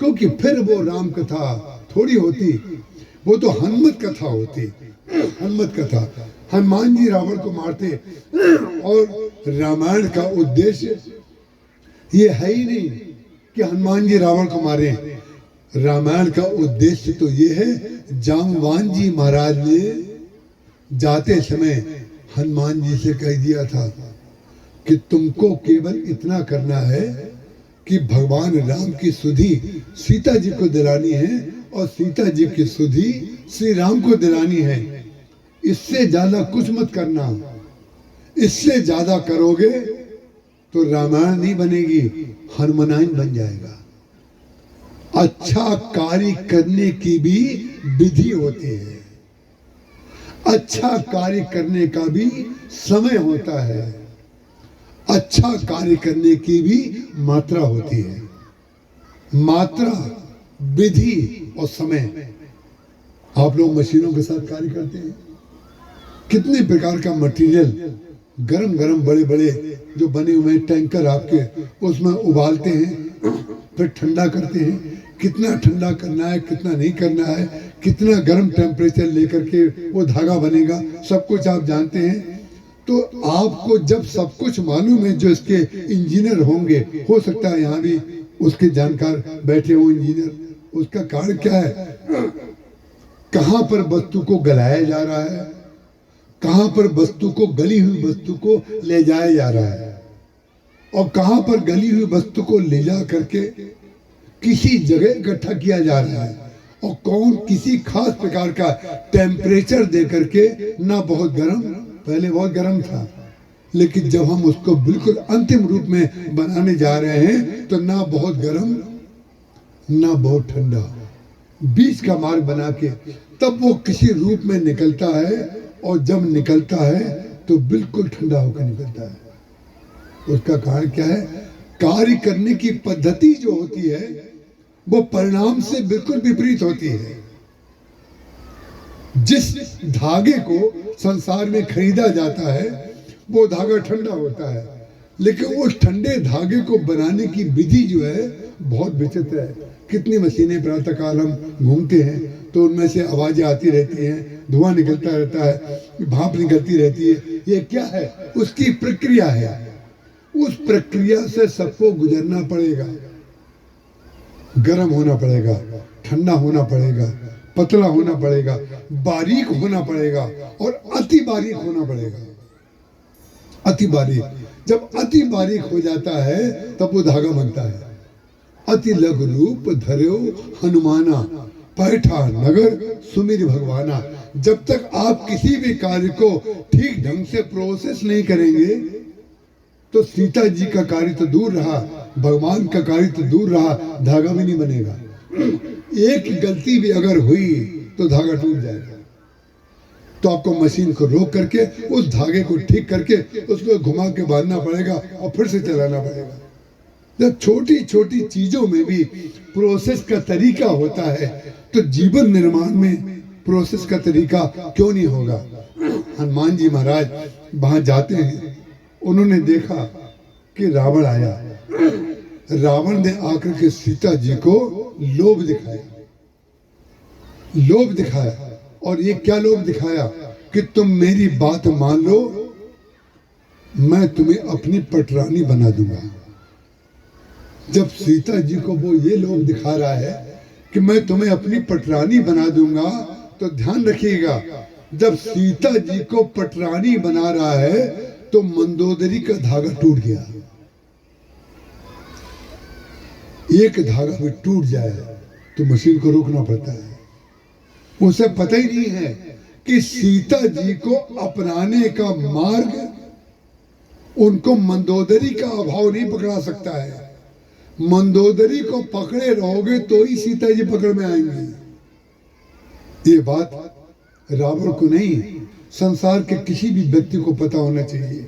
क्योंकि फिर वो राम कथा थोड़ी होती, वो तो हनुमत कथा होती। हनुमत कथा, हनुमान जी रावण को मारते, और रामायण का उद्देश्य ये है ही नहीं कि हनुमान जी रावण को मारे। रामायण का उद्देश्य तो ये है, जामवान जी महाराज ने जाते समय हनुमान जी से कह दिया था कि तुमको केवल इतना करना है कि भगवान राम की सुधि सीता जी को दिलानी है और सीता जी की सुधि श्री राम को दिलानी है। इससे ज्यादा कुछ मत करना, इससे ज्यादा करोगे तो रामायण नहीं बनेगी, हनुमानायण बन जाएगा। अच्छा कार्य करने की भी विधि होती है, अच्छा कार्य करने का भी समय होता है, अच्छा कार्य करने की भी मात्रा होती है। मात्रा, विधि और समय। आप लोग मशीनों के साथ कार्य करते हैं, कितने प्रकार का मटेरियल गरम गरम बड़े बड़े जो बने हुए टैंकर आपके, उसमें उबालते हैं, फिर ठंडा करते हैं, कितना ठंडा करना है, कितना नहीं करना है, कितना गर्म टेम्परेचर लेकर के वो धागा बनेगा, सब कुछ आप जानते हैं। तो आपको जब सब कुछ मालूम है, जो इसके इंजीनियर होंगे, हो सकता है यहाँ भी उसके जानकार बैठे हो इंजीनियर, उसका कारण क्या है, कहाँ पर वस्तु को गलाया जा रहा है, कहाँ पर वस्तु को, गली हुई वस्तु को ले जाया जा रहा है, और कहाँ पर गली हुई वस्तु को ले जा करके किसी जगह इकट्ठा किया जा रहा है, और कौन किसी खास प्रकार का टेम्परेचर दे करके, ना बहुत गर्म, पहले बहुत गर्म था, लेकिन जब हम उसको बिल्कुल अंतिम रूप में बनाने जा रहे हैं तो ना बहुत गर्म ना बहुत ठंडा, बीच का मार्ग बना के तब वो किसी रूप में निकलता है, और जब निकलता है तो बिल्कुल ठंडा होकर निकलता है। उसका कारण क्या है, कार्य करने की पद्धति जो होती है वो परिणाम से बिल्कुल विपरीत होती है। जिस धागे को संसार में खरीदा जाता है वो धागा ठंडा होता है, लेकिन उस ठंडे धागे को बनाने की विधि जो है बहुत विचित्र है। कितनी मशीनें प्रातः काल हम घूमते हैं तो उनमें से आवाजें आती रहती हैं, धुआं निकलता रहता है, भाप निकलती रहती है, ये क्या है, उसकी प्रक्रिया है। उस प्रक्रिया से सबको गुजरना पड़ेगा, गर्म होना पड़ेगा, ठंडा होना पड़ेगा, पतला होना पड़ेगा, बारीक होना पड़ेगा, और अति बारीक होना पड़ेगा। अति बारीक, जब अति बारीक हो जाता है तब वो धागा बनता है। अति लघु रूप धर्यो हनुमाना, पैठा नगर सुमिर भगवाना। जब तक आप किसी भी कार्य को ठीक ढंग से प्रोसेस नहीं करेंगे तो सीता जी का कार्य तो दूर रहा, भगवान का कार्य तो दूर रहा, धागा भी नहीं बनेगा। एक गलती भी अगर हुई तो धागा टूट जाएगा। तो आपको मशीन को रोक करके उस धागे को ठीक करके उसको घुमा के बांधना पड़ेगा और फिर से चलाना पड़ेगा। जब छोटी छोटी चीजों में भी प्रोसेस का तरीका होता है तो जीवन निर्माण में प्रोसेस का तरीका क्यों नहीं होगा। हनुमान जी महाराज वहां जाते हैं, उन्होंने देखा कि रावण आया। रावण ने आकर के सीता जी को लोभ दिखाया, लोभ दिखाया। और ये क्या लोभ दिखाया कि तुम मेरी बात मान लो, मैं तुम्हें अपनी पटरानी बना दूंगा। जब सीता जी को वो ये लोभ दिखा रहा है कि मैं तुम्हें अपनी पटरानी बना दूंगा, तो ध्यान रखिएगा, जब सीता जी को पटरानी बना रहा है तो मंदोदरी का धागा टूट गया। एक धागा भी टूट जाए तो मशीन को रोकना पड़ता है। उसे पता ही नहीं है कि सीता जी को अपनाने का मार्ग उनको मंदोदरी का अभाव नहीं पकड़ा सकता है। मंदोदरी को पकड़े रहोगे तो ही सीता जी पकड़ में आएंगी। ये बात रावण को नहीं, संसार के किसी भी व्यक्ति को पता होना चाहिए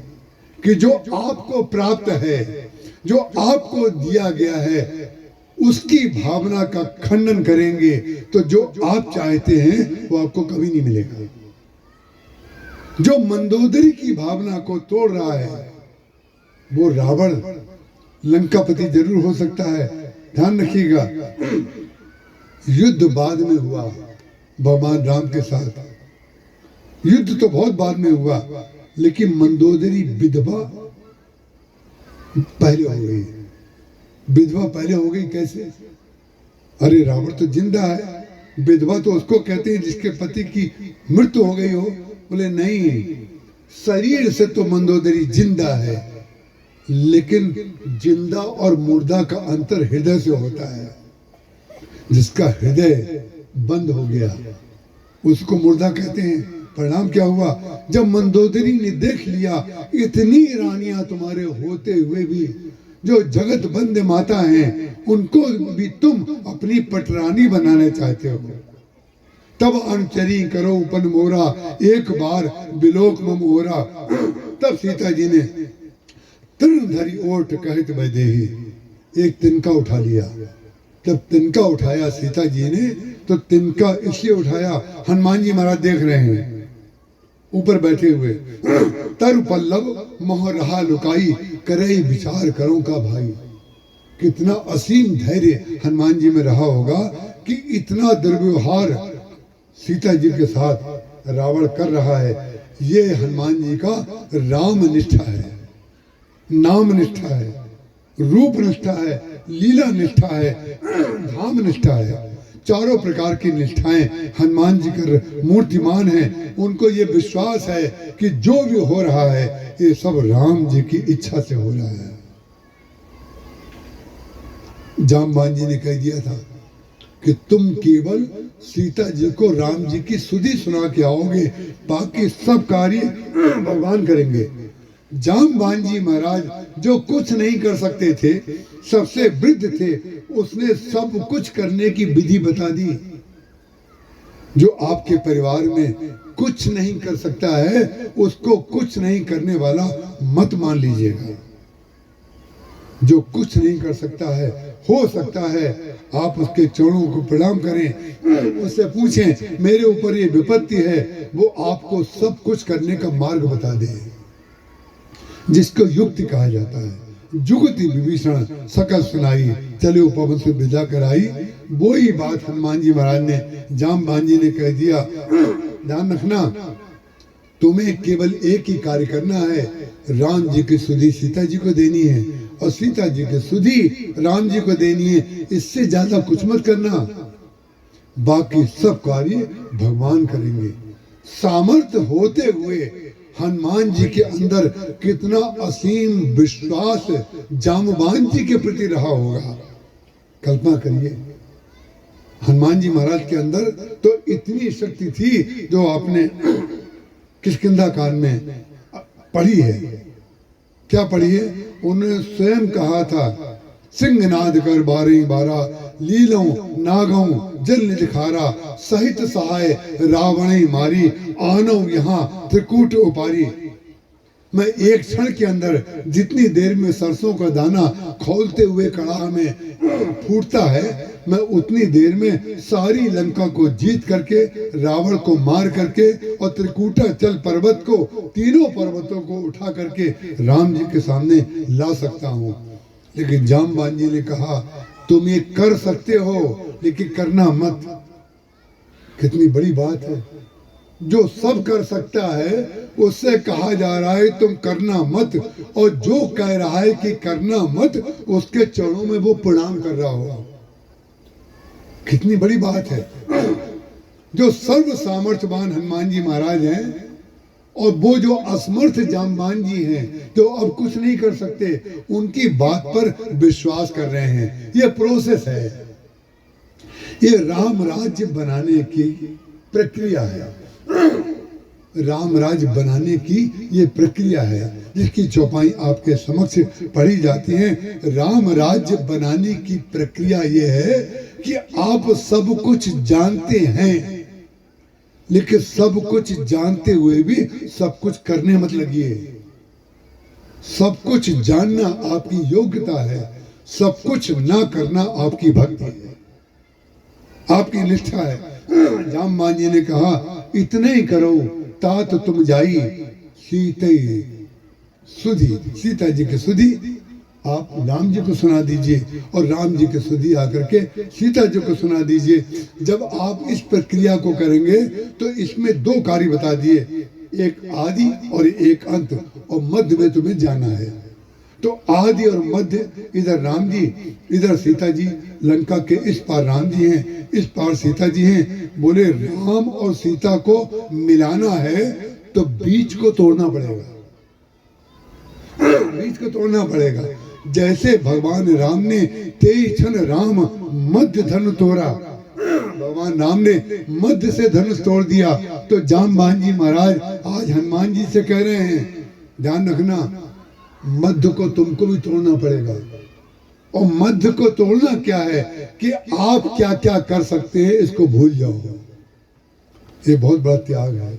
कि जो आपको प्राप्त है, जो आपको दिया गया है, उसकी भावना का खंडन करेंगे तो जो आप चाहते हैं वो आपको कभी नहीं मिलेगा। जो मंदोदरी की भावना को तोड़ रहा है वो रावण लंकापति जरूर हो सकता है। ध्यान रखिएगा, युद्ध बाद में हुआ भगवान राम के साथ, युद्ध तो बहुत बाद में हुआ, लेकिन मंदोदरी विधवा पहले हो गई। विधवा पहले हो गई कैसे? अरे रावण तो जिंदा है, विधवा तो उसको कहते हैं जिसके पति की मृत्यु हो गई हो। बोले नहीं, शरीर से तो मंदोदरी जिंदा है, लेकिन जिंदा और मुर्दा का अंतर हृदय से होता है। जिसका हृदय बंद हो गया उसको मुर्दा कहते हैं। परिणाम क्या हुआ? जब मंदोदरी ने देख लिया इतनी रानियां तुम्हारे होते हुए भी जो जगत बंद माता हैं उनको भी तुम अपनी पटरानी बनाना चाहते हो, तब अनुचरी करो उपन मोरा, एक बार बिलोक मम ओरा। तब सीता जी ने तृणधरी ओट कहत वैदेही, एक तिनका उठा लिया। जब तिनका उठाया सीता जी ने तो तिनका इसलिए उठाया, हनुमान जी महाराज देख रहे हैं ऊपर बैठे हुए। तरु पल्लव मोह रहा लुकाई, करे विचार करो का भाई। कितना असीम धैर्य हनुमान जी में रहा होगा कि इतना दुर्व्यवहार सीता जी के साथ रावण कर रहा है। ये हनुमान जी का राम निष्ठा है, नाम निष्ठा है, रूप निष्ठा है, लीला निष्ठा है, धाम निष्ठा है। चारों प्रकार की निष्ठाएं हनुमान जी कर मूर्तिमान हैं। उनको ये विश्वास है कि जो भी हो रहा है ये सब राम जी की इच्छा से हो रहा है। जामवान जी ने कह दिया था कि तुम केवल सीता जी को राम जी की सुधि सुना के आओगे, बाकी सब कार्य भगवान करेंगे। जामवान जी महाराज जो कुछ नहीं कर सकते थे, सबसे वृद्ध थे, उसने सब कुछ करने की विधि बता दी। जो आपके परिवार में कुछ नहीं कर सकता है उसको कुछ नहीं करने वाला मत मान लीजिएगा। जो कुछ नहीं कर सकता है, हो सकता है आप उसके चरणों को प्रणाम करें, उससे पूछें मेरे ऊपर ये विपत्ति है, वो आपको सब कुछ करने का मार्ग बता दे, जिसको युक्ति कहा जाता है। जुगति विभीषण सकल सुनाई, चले उपवन से विदा कराई। वो ही बात हनुमान जी महाराज ने जामवान जी ने कह दिया, ध्यान रखना तुम्हें केवल एक ही कार्य करना है, राम जी की सुधि सीता जी को देनी है और सीता जी की सुधि राम जी को देनी है। इससे ज्यादा कुछ मत करना, बाकी सब कार्य भगवान करेंगे। सामर्थ्य होते हुए हनुमान जी के अंदर कितना असीम विश्वास जामवान जी के प्रति रहा होगा, कल्पना करिए। हनुमान जी महाराज के अंदर तो इतनी शक्ति थी जो आपने किष्किंधा कांड में पढ़ी है। क्या पढ़ी है? उन्होंने स्वयं कहा था, सिंहनाद कर बारही बारा, लीलों नागों जल निखारा, सहित सहाय रावण मारी, आनो यहाँ त्रिकूट उपारी। मैं एक क्षण के अंदर जितनी देर में सरसों का दाना खोलते हुए कड़ाह में फूटता है, मैं उतनी देर में सारी लंका को जीत करके, रावण को मार करके और त्रिकूटाचल पर्वत को, तीनों पर्वतों को उठा करके राम जी के सामने ला सकता हूँ। लेकिन जामवान जी ने कहा तुम ये कर सकते हो लेकिन करना मत। कितनी बड़ी बात है। जो सब कर सकता है उससे कहा जा रहा है तुम करना मत, और जो कह रहा है कि करना मत उसके चरणों में वो प्रणाम कर रहा हो। कितनी बड़ी बात है। जो सर्व सामर्थ्यवान हनुमान जी महाराज हैं और वो जो असमर्थ जामवान जी हैं जो अब कुछ नहीं कर सकते, उनकी बात पर विश्वास कर रहे हैं। ये प्रोसेस है, ये राम राज्य बनाने की प्रक्रिया है। राम राज्य बनाने की ये प्रक्रिया है जिसकी चौपाई आपके समक्ष पढ़ी जाती है। राम राज्य बनाने की प्रक्रिया ये है कि आप सब कुछ जानते हैं, लेकिन सब कुछ जानते हुए भी सब कुछ करने मत लगिए। सब कुछ जानना आपकी योग्यता है, सब कुछ ना करना आपकी भक्ति है, आपकी निष्ठा है। जामवान जी ने कहा इतने ही करो तात तुम जाई सीते सुधी। सीता जी की सुधी आप राम जी को सुना दीजिए और राम जी की सुधी आकर के सीता जी को सुना दीजिए। जब आप इस प्रक्रिया को करेंगे तो इसमें दो कार्य बता दिए, एक आदि और एक अंत, और मध्य में तुम्हें जाना है। तो आदि और मध्य, इधर राम जी, इधर सीता जी। लंका के इस पार राम जी हैं, इस पार सीता जी हैं। बोले राम और सीता को मिलाना है तो बीच को तोड़ना पड़ेगा, बीच को तोड़ना पड़ेगा। जैसे भगवान राम ने तेई क्षण राम मध्य धनु तोड़ा, भगवान राम ने मध्य से धनुष तोड़ दिया, तो जामवान जी महाराज आज हनुमान जी से कह रहे हैं ध्यान रखना मध्य को तुमको भी तोड़ना पड़ेगा। और मध्य को तोड़ना क्या है कि आप क्या क्या कर सकते हैं इसको भूल जाओ। ये बहुत बड़ा त्याग है।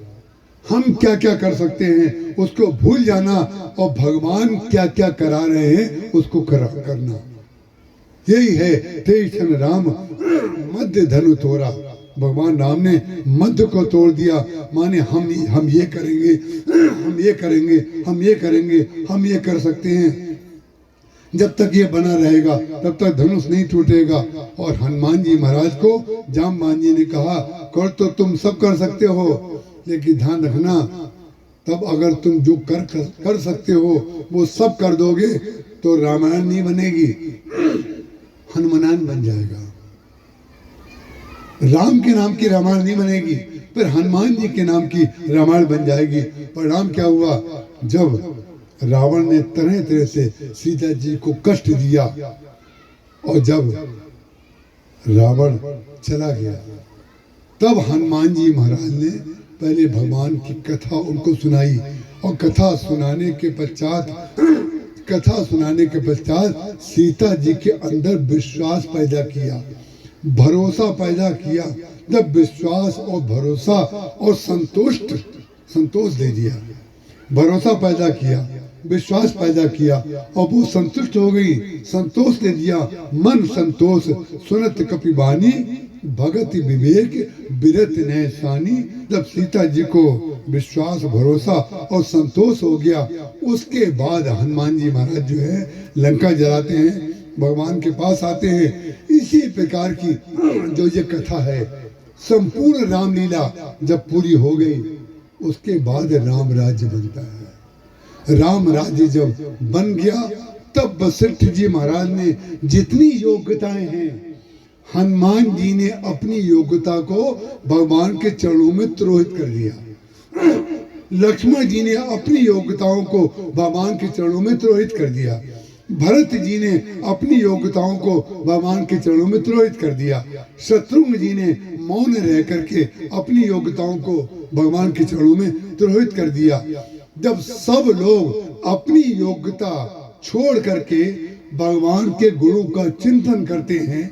हम क्या क्या कर सकते हैं उसको भूल जाना और भगवान क्या क्या करा रहे हैं उसको करना। यही है तेईक्षण राम मध्य धनु तोड़ा। भगवान राम ने मध्य को तोड़ दिया, माने हम ये करेंगे, हम ये करेंगे, हम ये करेंगे, हम ये कर सकते हैं। जब तक ये बना रहेगा तब तक धनुष नहीं टूटेगा। और हनुमान जी महाराज को जामवान जी ने कहा, कर तो तुम सब कर सकते हो, लेकिन ध्यान रखना, तब अगर तुम जो कर सकते हो वो सब कर दोगे तो रामायण नहीं बनेगी, हनुमानन बन जाएगा। राम के नाम की रामायण नहीं बनेगी, फिर हनुमान जी के नाम की रामायण बन जाएगी। परिणाम क्या हुआ, जब रावण ने तरह तरह से सीता जी को कष्ट दिया और जब रावण चला गया, तब हनुमान जी महाराज ने पहले भगवान की कथा उनको सुनाई। और कथा सुनाने के पश्चात सीता जी के अंदर विश्वास पैदा किया, भरोसा पैदा किया। जब विश्वास और भरोसा और संतोष दे दिया, भरोसा पैदा किया, विश्वास पैदा किया और वो संतुष्ट हो गई, संतोष दे दिया। मन संतोष सुनत कपिबानी, भगत विवेक बिरत नैसानी। जब सीता जी को विश्वास, भरोसा और संतोष हो गया, उसके बाद हनुमान जी महाराज जो है लंका जलाते हैं, भगवान के पास आते हैं। इसी प्रकार की जो ये कथा है, संपूर्ण रामलीला जब पूरी हो गई, उसके बाद राम राज्य बनता है। राम राज्य जब बन गया, तब वशिष्ठ जी महाराज ने जितनी योग्यताएं हैं, हनुमान जी ने अपनी योग्यता को भगवान के चरणों में तिरोहित कर दिया। लक्ष्मण जी ने अपनी योग्यताओं को भगवान के चरणों में तिरोहित कर दिया। भरत जी ने अपनी योग्यताओं को भगवान के चरणों में तिरोहित कर दिया। शत्रुघ्न जी ने मौन रह करके अपनी योग्यताओं को भगवान के चरणों में तिरोहित कर दिया। जब सब लोग अपनी योग्यता छोड़ करके भगवान के गुणों का चिंतन करते हैं,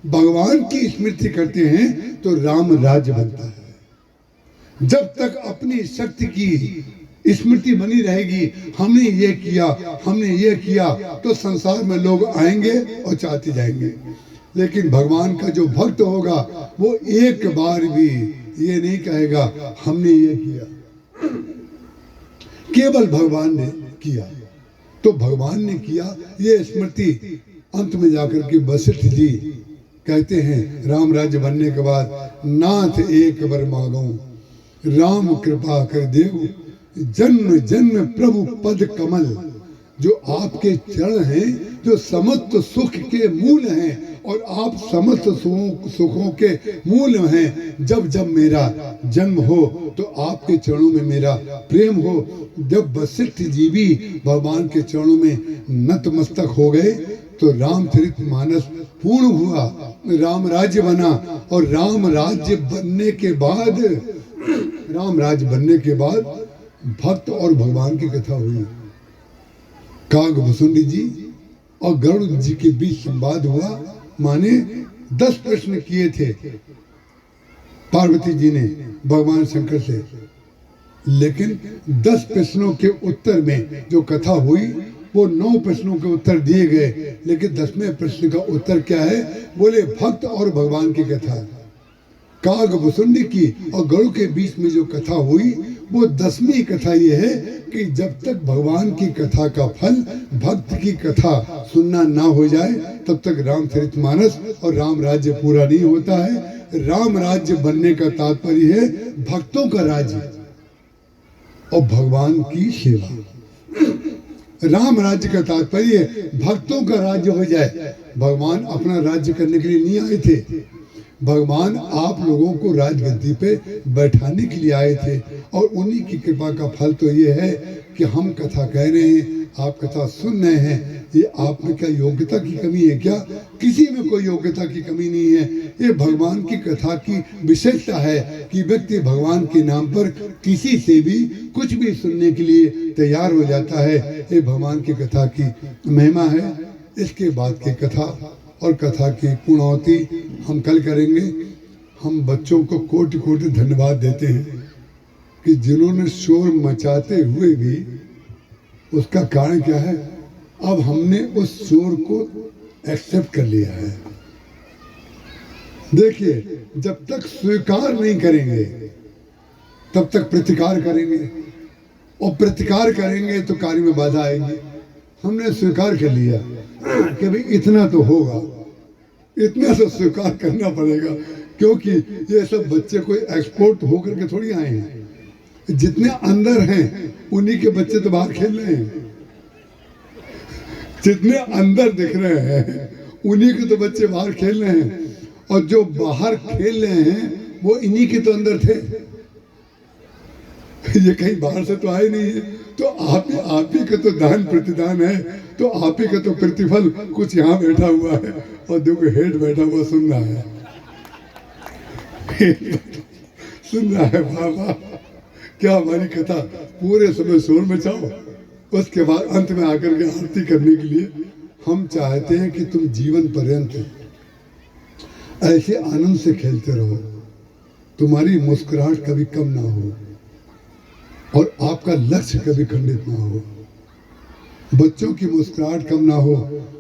भगवान की स्मृति करते हैं, तो राम राज्य बनता है। जब तक अपनी शक्ति की स्मृति बनी रहेगी, हमने ये किया, तो संसार में लोग आएंगे और चाहते जाएंगे। लेकिन भगवान का जो भक्त होगा, वो एक बार भी ये नहीं कहेगा हमने ये किया, केवल भगवान ने किया। तो भगवान ने किया, ये स्मृति अंत में जाकर के वशिष्ठ जी कहते हैं, राम राज्य बनने के बाद, नाथ एक बर मांगो, राम कृपा कर देव, जन्म जन्म प्रभु पद कमल। जो आपके चरण हैं, जो समस्त सुख के मूल हैं, और आप समस्त सुखों के मूल हैं। जब जब मेरा जन्म हो तो आपके चरणों में मेरा प्रेम हो। जब वशिष्ठ जी भी भगवान के चरणों में नतमस्तक हो गए, तो रामचरितमानस पूर्ण हुआ, राम राज्य बना। और राम राज्य बनने के बाद भक्त और भगवान की कथा हुई। कागभूषुंडी जी और गरुड़ जी के बीच संवाद हुआ। माने 10 प्रश्न किए थे पार्वती जी ने भगवान शंकर से, लेकिन 10 प्रश्नों के उत्तर में जो कथा हुई, वो 9 प्रश्नों के उत्तर दिए गए। लेकिन 10वें प्रश्न का उत्तर क्या है? बोले भक्त और भगवान की कथा। कागभूषुंडी की और गरुड़ के बीच में जो कथा हुई, वो 10वीं कथा ये है कि जब तक भगवान की कथा का फल, भक्त की कथा सुनना ना हो जाए, तब तक रामचरितमानस और राम राज्य पूरा नहीं होता है। राम राज्य बनने का तात्पर्य है भक्तों का राज्य और भगवान की सेवा। राम राज्य का तात्पर्य भक्तों का राज्य हो जाए। भगवान अपना राज्य करने के लिए नहीं आए थे, भगवान आप लोगों को राजगद्दी पे बैठाने के लिए आए थे। और उन्हीं की कृपा का फल तो ये है कि हम कथा कह रहे हैं, आप कथा सुन रहे हैं। ये आप में क्या योग्यता की कमी है क्या? किसी में कोई योग्यता की कमी नहीं है। ये भगवान की कथा की विशेषता है कि व्यक्ति भगवान के नाम पर किसी से भी कुछ भी सुनने के लिए तैयार हो जाता है। ये भगवान की कथा की महिमा है। इसके बाद की कथा और कथा की पूर्णाहुति हम कल करेंगे। हम बच्चों को कोटि कोटि धन्यवाद देते हैं कि जिन्होंने शोर मचाते हुए भी, उसका कारण क्या है? अब हमने उस शोर को एक्सेप्ट कर लिया है। देखिए, जब तक स्वीकार नहीं करेंगे तब तक प्रतिकार करेंगे, और प्रतिकार करेंगे तो कार्य में बाधा आएगी। हमने स्वीकार कर लिया कि भाई इतना तो होगा, इतना तो स्वीकार करना पड़ेगा, क्योंकि ये सब बच्चे कोई एक्सपोर्ट होकर के थोड़ी आए हैं। जितने अंदर हैं उन्हीं के बच्चे तो बाहर खेल रहे हैं, जितने अंदर दिख रहे हैं उन्हीं के तो बच्चे बाहर खेल रहे हैं, और जो बाहर खेल रहे हैं वो इन्हीं के तो अंदर थे। ये कहीं बाहर से तो आए नहीं है। तो आप ही का तो दान प्रतिदान है, तो आप ही का तो प्रतिफल कुछ यहाँ बैठा हुआ है और देखो हेड बैठा हुआ सुन रहा है, सुन रहा है। वाह वाह, क्या हमारी कथा, पूरे समय शोर मचाओ, उसके बाद अंत में आकर के आरती करने के लिए हम चाहते हैं कि तुम जीवन पर्यंत ऐसे आनंद से खेलते रहो, तुम्हारी मुस्कुराहट कभी कम ना हो और आपका लक्ष्य कभी खंडित ना हो, बच्चों की मुस्कुराहट कम ना हो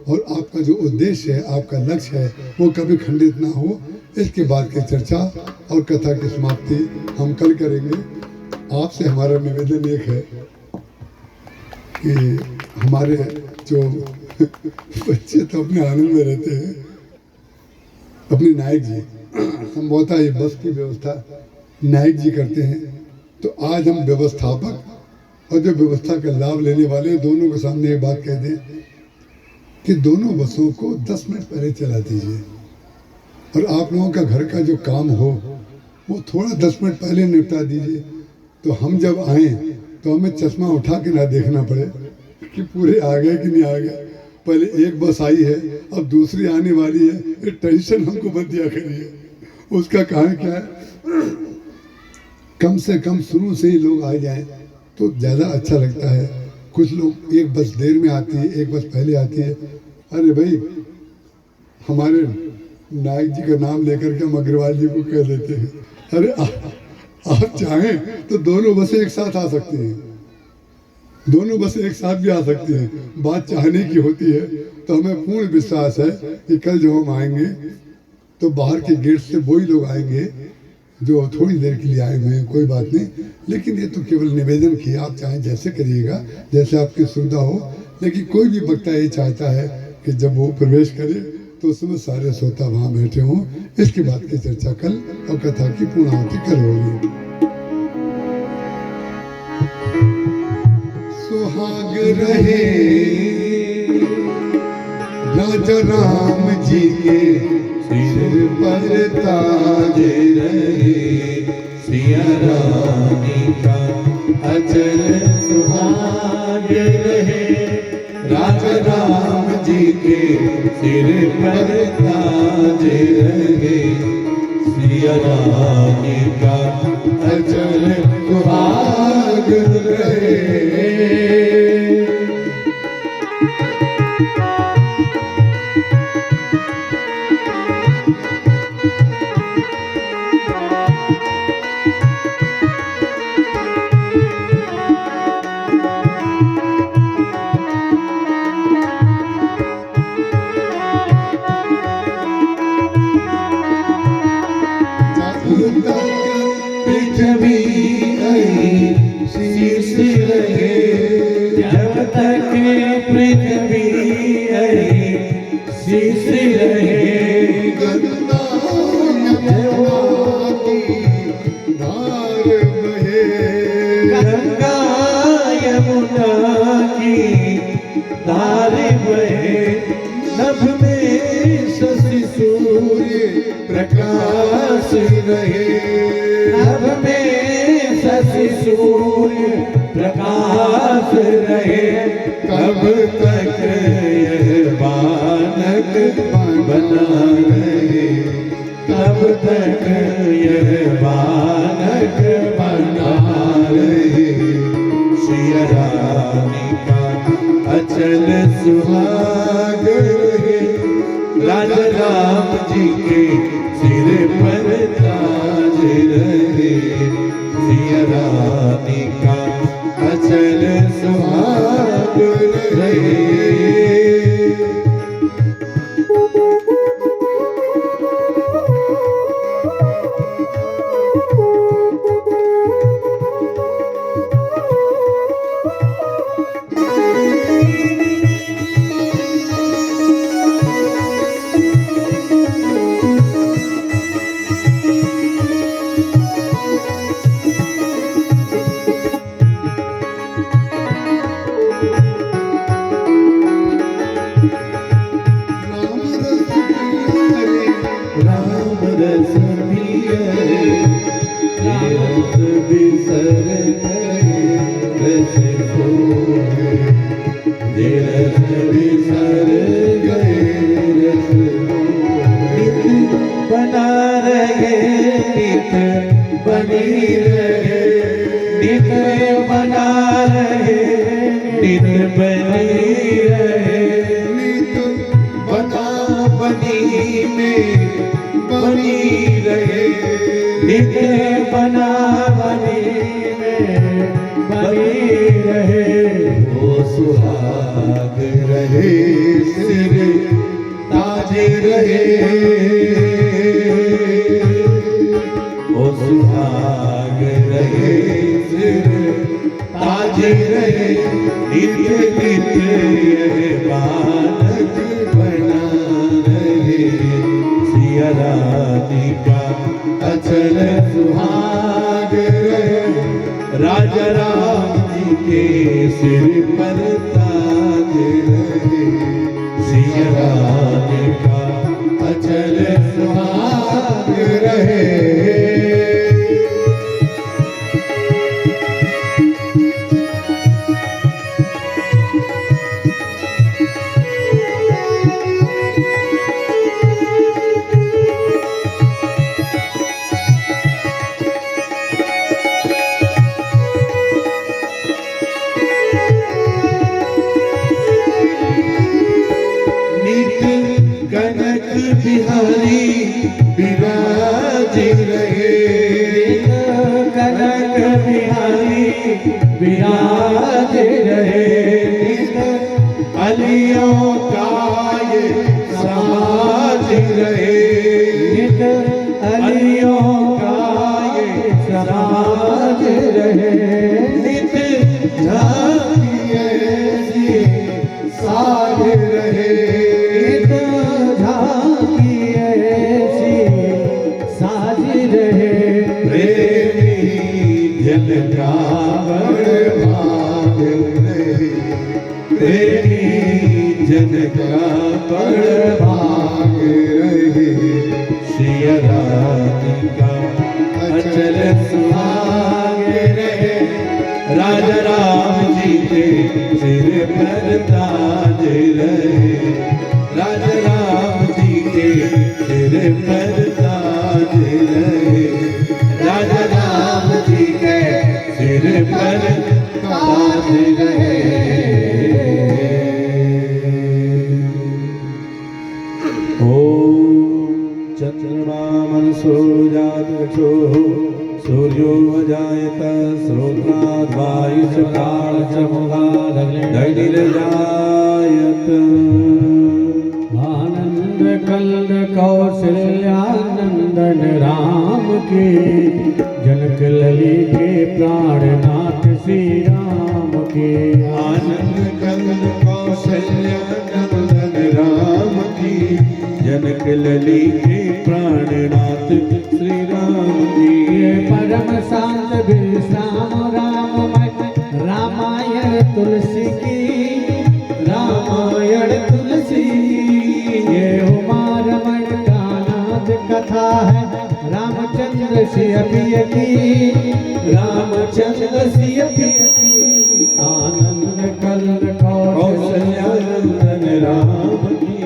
और आपका जो उद्देश्य है, आपका लक्ष्य है, वो कभी खंडित ना हो। इसके बाद की चर्चा और कथा की समाप्ति हम कल करेंगे। आपसे हमारा निवेदन एक है कि हमारे जो बच्चे तो अपने आनंद में रहते हैं, अपने नायक जी संभवतः ये बस की व्यवस्था नायक जी करते हैं, तो आज हम व्यवस्थापक और जो व्यवस्था का लाभ लेने वाले दोनों के सामने एक बात कह दें कि दोनों बसों को 10 मिनट पहले चला दीजिए, और आप लोगों का घर का जो काम हो वो थोड़ा 10 मिनट पहले निपटा दीजिए, तो हम जब आए तो हमें चश्मा उठा के ना देखना पड़े कि पूरे आ गए कि नहीं आ गए। पहले एक बस आई है, अब दूसरी आने वाली है, ये टेंशन हमको मत दिया करिए। उसका कारण क्या है, कम से कम शुरू से ही लोग आ जाएं तो ज़्यादा अच्छा लगता है। कुछ लोग एक बस देर में आती है, एक बस पहले आती है। अरे भाई, हमारे नायक जी का नाम लेकर के हम अग्रवाल जी को कह देते हैं, अरे आप चाहें तो दोनों बसें एक साथ आ सकती हैं, दोनों बसें एक साथ भी आ सकती हैं। बात चाहने की होती है। तो हमें पूर्ण विश्वास है कि कल जब हम आएंगे तो बाहर के गेट से वही लोग आएंगे जो थोड़ी देर के लिए आए हुए हैं, कोई बात नहीं। लेकिन ये तो केवल निवेदन किया, आप चाहें जैसे करिएगा, जैसे आपकी सुविधा हो। लेकिन कोई भी वक्ता ये चाहता है कि जब वो प्रवेश करे तो उसमें सारे श्रोता वहाँ बैठे हों। इसके बाद की चर्चा कल और कथा की पूर्णाहुति कल होगी। सुहाग रहे राजा राम जी के सिर पर ताज रहे, सिया रानी का अचल सुहाग रहे, राजा राम जी के सिर पर ताज रहे, सिया रानी का अचल सुहाग रहे। पृथ्वी शीश रहे, जब तक पृथ्वी शीश रहे, गंगा यमुना की धार बहे, गंगा यमुना की धार बहे, नभ में शशि सूर्य प्रकाश रहे, नभ में शशि सूर्य प्रकाश रहे, कब तक यह बालक बना रहे, कब तक यह बालक बना रहे, सिया रानी का अचल सुहाग रहे, राजा राम जी के सिर पर ताज रहे, सिया रानी का अचल सुहाग रहे। रस सोहे, ये रस बिसर गए रस मोहे। नित बना रहे नित बनी रहे, नित बना रहे नित बनी रहे, नित बना बनी में बनी रहे, नित बना बनी में बनी रहे। वो सुहाग रहे सिर ताज रहे, वो सुहाग रहे सिर ताज रहे, नित्य नित्य यह बालक बना रहे। सिया रानी का अचल सुहाग रहे, राजा राम जी के सिर पर ताज रहे। सिया रानी का अचल सुहाग रहे। कनक बिहारी विराज रहे, कनक बिहारी विराज रहे। अलियों का ये समाज रहे, अलियों का ये समाज रहे। नित झांकी ऐसी साज रहे, जन का बड़ भाग रहे, प्रेमी जन का बड़ भाग रहे। सिया रानी का अचल सुहाग रहे, राजा राम जी के सिर पर ताज रहे, राजा राम जी के सिर पर ताज रहे, राजा राम जी के सिर पर ताज रहे। ओम चंद्रमा मनसो जातवेक्षो, सूर्यो अजायत श्रोत्राद् वायुश्च प्राणश्च मुखादग्निर्जायत। आनंद कल्द कौशल्यानंदन राम के, जनक लली के प्राणनाथ श्री राम के। आनंद कंद कौशल्यानंदन राम की, जनक लली के प्राणनाथ श्री राम की। परम शांत विश्राम राममय, रामायण तुलसी की, रामायण तुलसी की। ये उमारमण का नाद कथा है, रामचंद्र सिया पिया की, रामचंद्र सिया पिया की। आनंद कल्द कौशल्यानंदन राम की,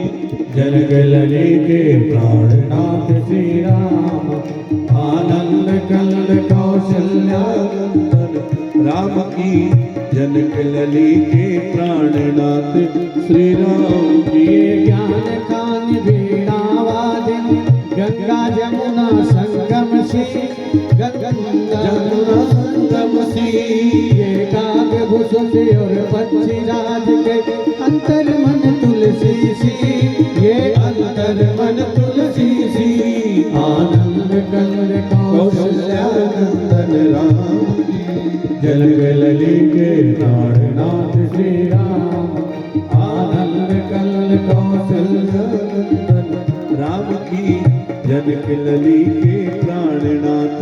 जनक लली के प्राणनाथ श्री राम। आनंद कल्द कौशल्यानंदन राम की, जनक लली के प्राणनाथ श्री राम की। ज्ञान कान वीणा वादिनी, गंगा जमुना संगम सी, गंगा जमुना संगम सी। ये काग भूषुति और पक्षी राज के, अंतर मन तुलसी सी, ये अंतर मन तुलसी सी। आनंद कल्द कौशल्यानंदन राम की, जनक लली के प्राणनाथ श्री राम। आनंद कल्द कौशल्यानंदन राम की, जनक लली के प्राणनाथ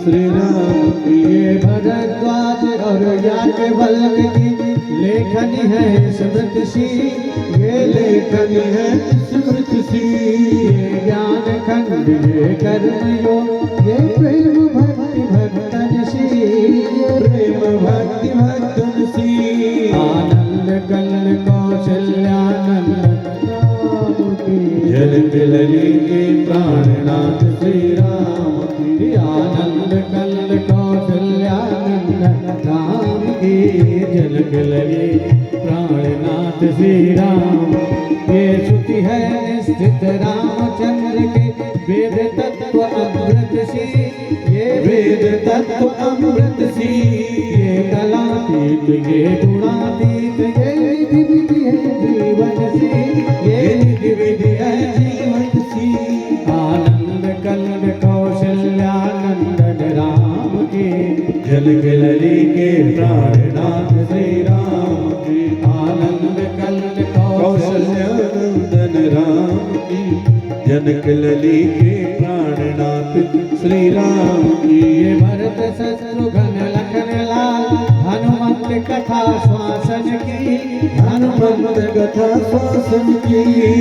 श्री राम की। ये भरद्वाज और याज्ञवल्क्य की लेखनी है स्मृति सी, ये लेखनी है स्मृति सी। ये ज्ञान खंड ये कर्म योग, ये प्रेम भक्ति भक्तन सी। लीजिए प्रेम भक्ति भक्तन सी आनंद कल कौशल्यानंद राम की जनक लली के प्राणनाथ श्री राम की आनंद कल कौशल्यानंद राम की जनक लली प्राणनाथ श्री राम। ये श्रुति है निश्चित रामचंद्र के वेद तत्व अमृत सी ये वेद तत्व अमृत सी ये कलातीत ये गुणातीत ये निधि विधि है जीवन सी ये निधि विधि है जीवन सी आनंद कल कौशल्यानंदन राम की जनक लली के प्राणनाथ श्री राम की आनंद कल कौशल्यानंदन राम की जनक लली के प्राणनाथ श्री राम की ये भरत शत्रुघ्न लखन लाल हनुमंत कथा श्वासन की हनुमंत कथा शासन की ये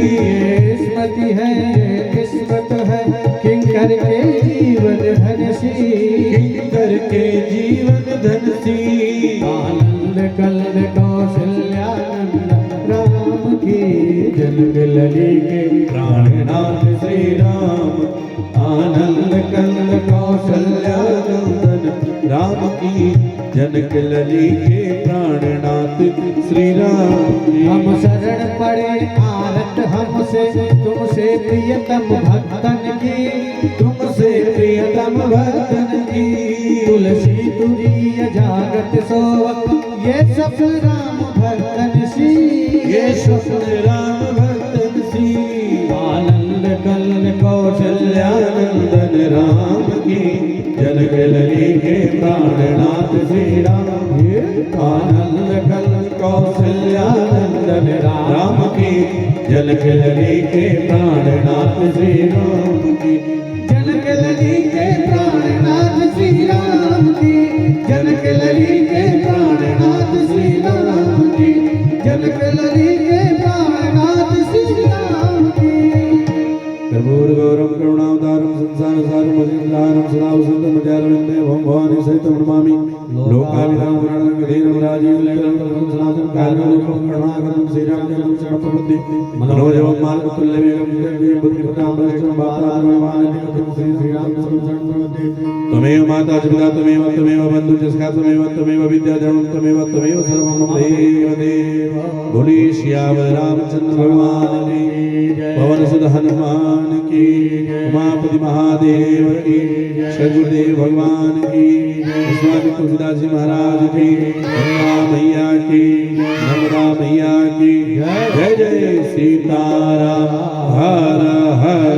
स्मृति है ये किस्मत है किंकर के जीवन धन सी किंकर के जीवन धन सी आनंद कल कौशल्यानंद राम की जनक लली के प्राणनाथ श्री राम आनंद कंद कौशल्यानंदन राम की जनक लली के प्राणनाथ श्री राम की हम शरण पड़े आरत हमसे तुमसे प्रियतम भक्तन की तुमसे प्रियतम भक्तन की तुलसी तुरीय जागत सोवत ये सब राम भक्तन सी ये स्वप्न राम भक्तन सी आनंद कल कौशल्यानंदन राम की जनक लली के प्राणनाथ श्री राम आनंद कल कौशल्यानंदन राम की जनक लली के प्राणनाथ श्री राम की जनक लली के प्राणनाथ श्री राम की जनक लली के प्राणनाथ श्री राम की जनक लली के प्राणनाथ श्री राम की कर्पूर गौरम करुणावतारम संसार सारम अजिंदारम सदा वसंतम मध्यारविंदे भवम भवानी सहितम नमामि लोकाभिराम पुराणं गधीरं राजीव लेखनं सनातन कालकल्पं करुणाकरं श्रीरामचन्द्रं शरणप्रपद्ये मनोजवं मार्गतुल्यवेगं जगद्देवं बुद्धिप्रदां वरिष्ठं वातात्मवान् श्रीरामचन्द्रं शरणप्रपद्ये त्वमेव माता च पिता त्वमेव बन्धु च सखा त्वमेव विद्याधर्मं त्वमेव सर्वं मम देव देव बोले श्याम रामचंद्र भगवान की पवन सुत हनुमान की उमापति महादेव की सदगुरुदेव भगवान की स्वामी तुलसीदास जी महाराज की गंगा मैया की नर्मदा मैया की जय जय सीताराम हर हर